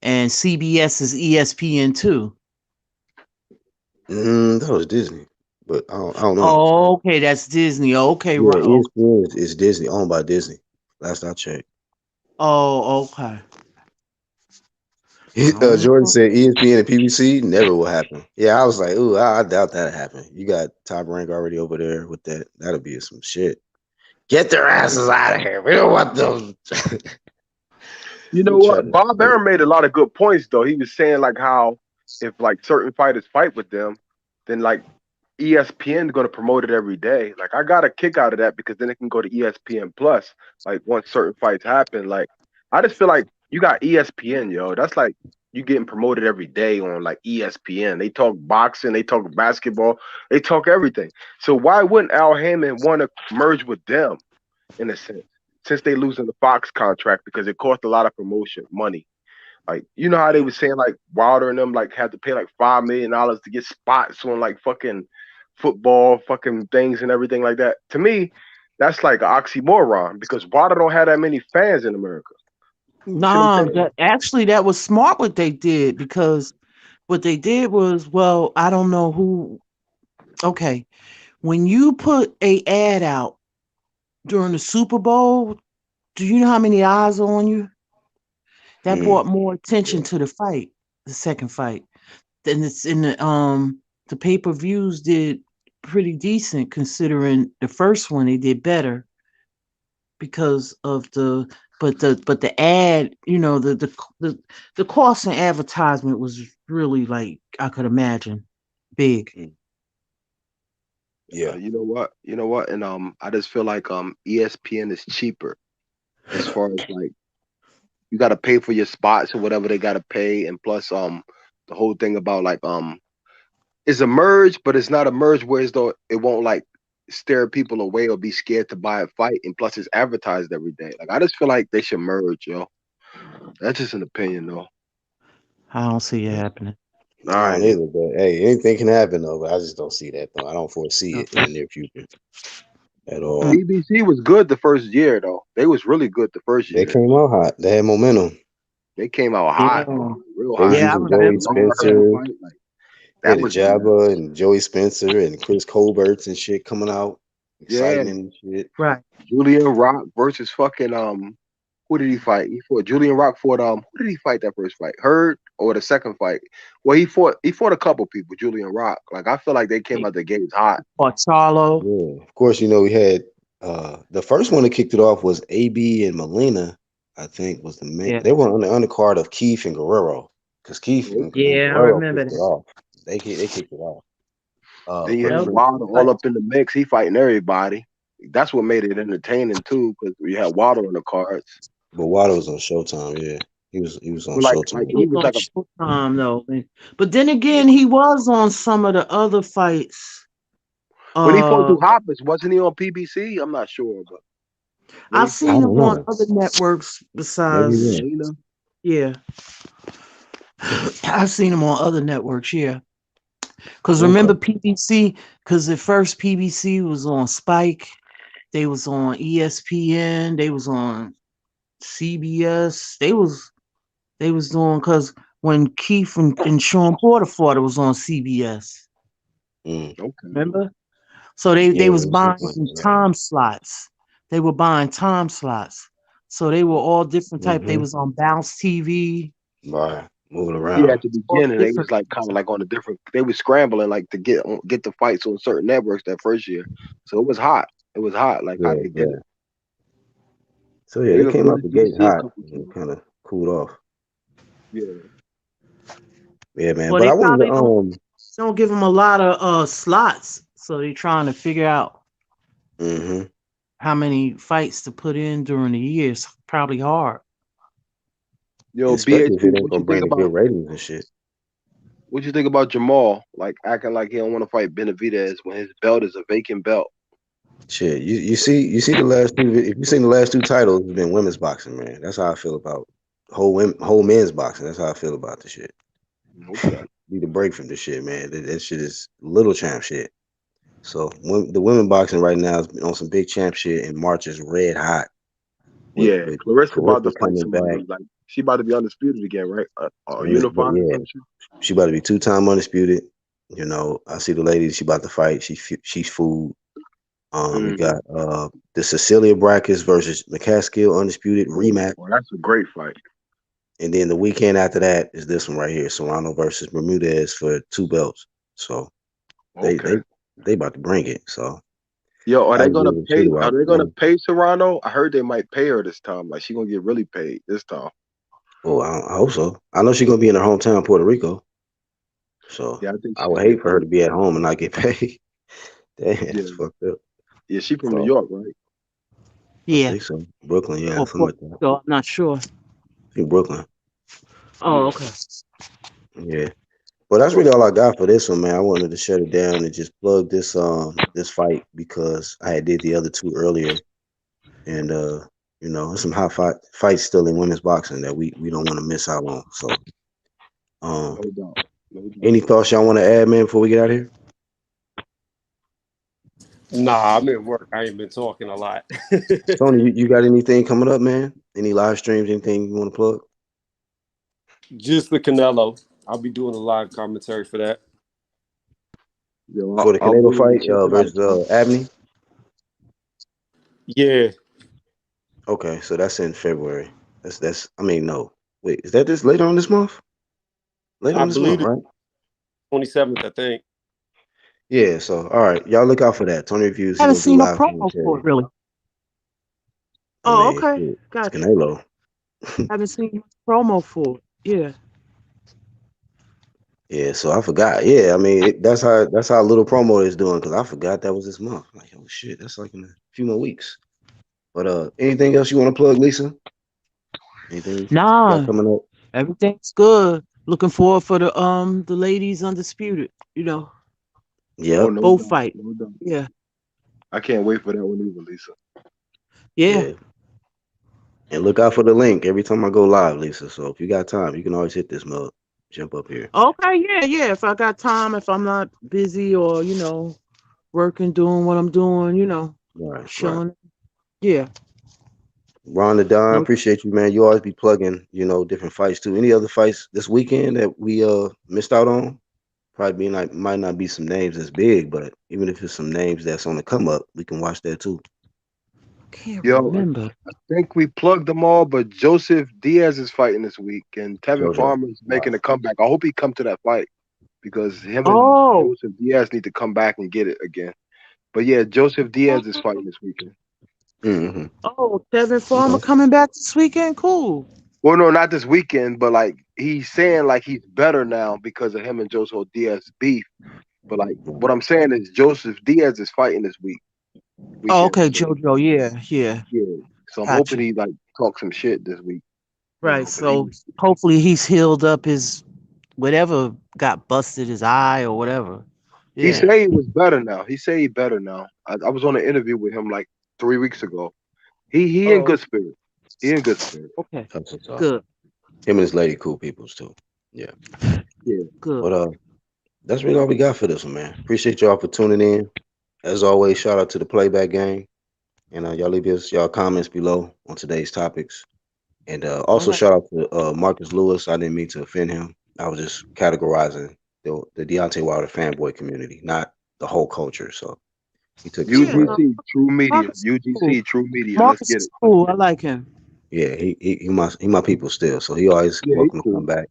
And CBS is ESPN too. That was Disney, but I don't know. Oh, okay, that's Disney. Okay, Yeah, right. Okay. ESPN is Disney, owned by Disney. Last I checked. Oh, okay. Oh, Jordan said ESPN and PBC never will happen. Yeah, I was like, ooh, I doubt that happen. You got Top Rank already over there with that. That'll be some shit. Get their asses out of here. We don't want them. You know They try what? to. Bob Arum made a lot of good points though. He was saying like how if like certain fighters fight with them, then like ESPN is going to promote it every day. Like I got a kick out of that because then it can go to ESPN Plus. Like once certain fights happen, like I just feel like you got ESPN, yo. That's like you getting promoted every day on like ESPN. They talk boxing, they talk basketball, they talk everything. So why wouldn't Al Heyman want to merge with them in a sense? Since they losing the Fox contract because it cost a lot of promotion money. Like you know how they were saying like Wilder and them like had to pay like $5 million to get spots on like fucking football fucking things and everything like that. To me, that's like an oxymoron because Wilder don't have that many fans in America. You see what I'm nah, saying? that actually that was smart what they did because what they did was, well, I don't know who. Okay, when you put a ad out during the Super Bowl, do you know how many eyes are on you? That Mm, brought more attention yeah. to the fight, the second fight. Then it's in the pay-per-views did pretty decent considering the first one they did better because of the ad, the the cost and advertisement was really like I could imagine big. Mm, yeah. You know what? You know what? And I just feel like ESPN is cheaper as far as like you got to pay for your spots or whatever they got to pay, and plus the whole thing about like it's a merge, but it's not a merge where as though it won't like stare people away or be scared to buy a fight. And plus, it's advertised every day. Like I just feel like they should merge, yo. That's just an opinion, though. I don't see it happening. All I right, don't man. either, but hey, anything can happen though. But I just don't see that though. I don't foresee No. it in the near future at all. Mm, PBC was good the first year, though. They was really good the first They year. came out hot. They had momentum. They came out hot, yeah, real They was hot. yeah, I using When that Joey remember Lamar that. Odom Spencer. fight, like They had that a was when Jabba and Joey Spencer and Chris Colberts and shit coming out, yeah, exciting and shit. Right. Julian Rock versus fucking who did he fight? He fought Julian Rock fought who did he fight that first fight? Hurd or the second fight? Well, he fought a couple people. Julian Rock. Like I feel like they came out the gates hot. Or Charlo. Yeah, of course, we had the first one that kicked it off was AB and Molina. I think was the main. Yeah. They were on the undercard of Keith and Guerrero because Keith and Yeah, I Guerrero remember kicked it that. off. They kicked it off. Then you That had was Versus a Wilder good all fight. up in the mix. He fighting everybody. That's what made it entertaining too, because you had Wilder on the cards. but Water was on Showtime. Yeah, he was on But like Showtime. he He's was on like a Showtime though. But then again, he was on some of the other fights. when he fought Uh, through Hoppers, wasn't he on PBC? I'm not sure, but when I've he fought I seen him don't on know. other networks Maybe he besides. was. Molina, Yeah, I've seen him on other networks. Yeah, because remember Okay. PBC? Because at first PBC was on Spike. They was on ESPN. They was on CBS. They was doing because when Keith and Sean Porter fought, it was on CBS. Mm. okay. Remember? So they Yeah, they was it was buying something like that. time slots. they were buying time slots. So they were all different type. They Mm-hmm. was on Bounce TV, Right. Moving Yeah, around. at the all beginning they different. was like kind of like on a different. They was scrambling like to get the fights on certain networks that first year. So it was hot. It was hot, like hot Yeah, to get yeah. it. So yeah, they Even came for out this the gate DC a hot couple and times. kind of cooled off. Yeah. Yeah, man. Well, But they I wanted probably to don't give them a lot of slots. So they're trying to figure out hmm how many fights to put in during the year. It's probably hard. Yo, especially if BHP, it ain't gonna bring the good ratings and shit. what you think about Jamal like acting like he don't want to fight Benavidez when his belt is a vacant belt? Shit, you see the last two. If you seen the last two titles, it's been women's boxing, man. That's how I feel about whole men's boxing. That's how I feel about the shit. Okay. Need a break from this shit, man. That shit is little champ shit. So the women boxing right now is on some big champ shit, and March is red hot Yeah, with Clarissa about to Clarissa fight coming back. somebody like she about to be undisputed again, right? But Unified or yeah, some shit. she about to be 2-time undisputed. You know, I see the lady she about to fight. She's food. We Mm-hmm. got the Cecilia Brackets versus McCaskill undisputed rematch, Oh, that's a great fight. and then the weekend after that is this one right here, Serrano versus Bermudez for 2 belts. So they Okay. they they about to bring it. So Yo, are I they was gonna able to shoot pay? her Are out. they gonna pay Serrano? I heard they might pay her this time. Like she gonna get really paid this time. Oh, I hope so. I know she's gonna be in her hometown, Puerto Rico. So Yeah, I think I she'll would get hate for her paid. to be at home and not get paid. Damn, Yeah, that's fucked up. yeah. She from New So York, right? I Yeah. think so. Brooklyn, yeah, Or something Puerto like that. Rico, I'm not sure. I think Brooklyn. Oh, Yeah. okay. Yeah. But that's really all I got for this one, man. I wanted to shut it down and just plug this fight because I had did the other two earlier, and there's some fights still in women's boxing that we don't want to miss out on. So, um, No doubt. No doubt. any thoughts y'all want to add, man, before we get out of here? Nah, I'm at work. I ain't been talking a lot. Tony, you got anything coming up, man? Any live streams? Anything you want to plug Just the Canelo. I'll be doing a live commentary for that. Yo, for the I'll Canelo be able to fight check it out. versus Abney? Yeah, Okay, so that's in February. That's. I mean, no. Wait, is that this later on this month? Later I on this month, believe it's right? 27th, I think. Yeah. So, all right, y'all look out for that. Tony reviews. I He haven't gonna do seen no live promo for commentary. it really. I Oh, mean, okay. shit, it's Gotcha. Canelo. I haven't seen no promo for it. Yeah. Yeah. So I forgot. Yeah. I mean, that's how little promo is doing because I forgot that was this month. Like, oh shit, that's like in a few more weeks. But anything else you want to plug, Lisa? Anything you got Nah, coming up? everything's good. Looking forward for the ladies undisputed. Oh, Yep. no Both doubt. fight. No doubt. Yeah. I can't wait for that one either, Lisa. Yeah. Yeah. And look out for the link every time I go live, Lisa. So if you got time, you can always hit this mug. Jump up here. Okay. Yeah. Yeah. If I got time, if I'm not busy or working, doing what I'm doing, Right. Right. chilling. Yeah. Ron the Don, No. appreciate you, man. You always be plugging, different fights too. Any other fights this weekend that we missed out on? Probably being like might not be some names that's big, but even if it's some names that's on the come up, we can watch that too. Can't Yo, remember. I think we plugged them all, but Joseph Diaz is fighting this week, and Tevin Jojo. Farmer is Right. making a comeback. I hope he come to that fight because him and Oh. Joseph Diaz need to come back and get it again. But yeah, Joseph Diaz is fighting this weekend. Mm-hmm. Oh, Devin Farmer Okay. coming back this weekend. Cool. Well, no, not this weekend, but like he's saying like he's better now because of him and Joseph Diaz beef. But like what Right. I'm saying is Joseph Diaz is fighting this Oh, weekend. okay, So JoJo. Yeah. Yeah. yeah, so I'm hoping Gotcha. he like talk some shit this week, Right. because he So hopefully he's healed up his whatever got busted his eye or whatever. he Yeah. say he was better now. He say he better now. I was on an interview with him like 3 weeks ago. He in Oh, good spirit. He in good spirit. okay. That's what's up. Good. Him and his lady, cool peoples too. Yeah. Yeah. Good. But that's really all we got for this one, man. Appreciate y'all for tuning in. As always, shout out to the playback gang. And y'all leave us y'all comments below on today's topics. And All also right. shout out to Marcus Lewis. I didn't mean to offend him. I was just categorizing the Deontay Wilder fanboy community, not the whole culture. So He took his Yeah, split. UGC True Media. Marcus is cool. UGC True Media. Let's Marcus get is it. cool. I like him. Yeah, he my people still. So he always Yeah, he's welcome to come cool. back.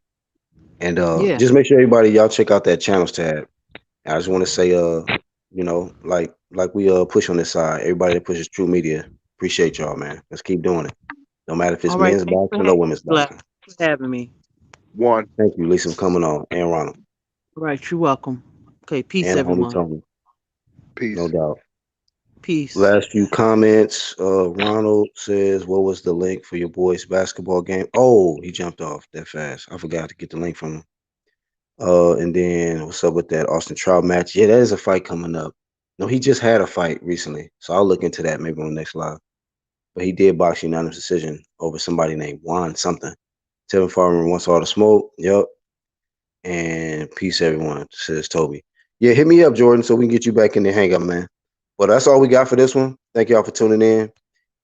And Yeah. just make sure everybody y'all check out that channels tab. I just want to say, like we push on this side. Everybody that pushes True Media, appreciate y'all, man. Let's keep doing it. No matter if it's All right. men's Thanks for boxing having or me, women's Black. boxing. Thanks for having me. One. Thank you, Lisa, for coming on, and Ronald, All right. You're welcome. Okay. Peace, and the homie everyone. Tony. No Peace. doubt. Peace. Last few comments. Ronald says, "What was the link for your boys' basketball game?" Oh, he jumped off that fast. I forgot to get the link from him. And then what's up with that Austin Trout match? Yeah, that is a fight coming up. No, he just had a fight recently, so I'll look into that maybe on the next live. But he did box unanimous decision over somebody named Juan something. Tevin Farmer wants all the smoke. Yep. And peace, everyone, says Toby. Yeah, hit me up, Jordan, so we can get you back in the hang up, man. But that's all we got for this one. Thank y'all for tuning in.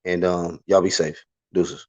And y'all be safe. Deuces.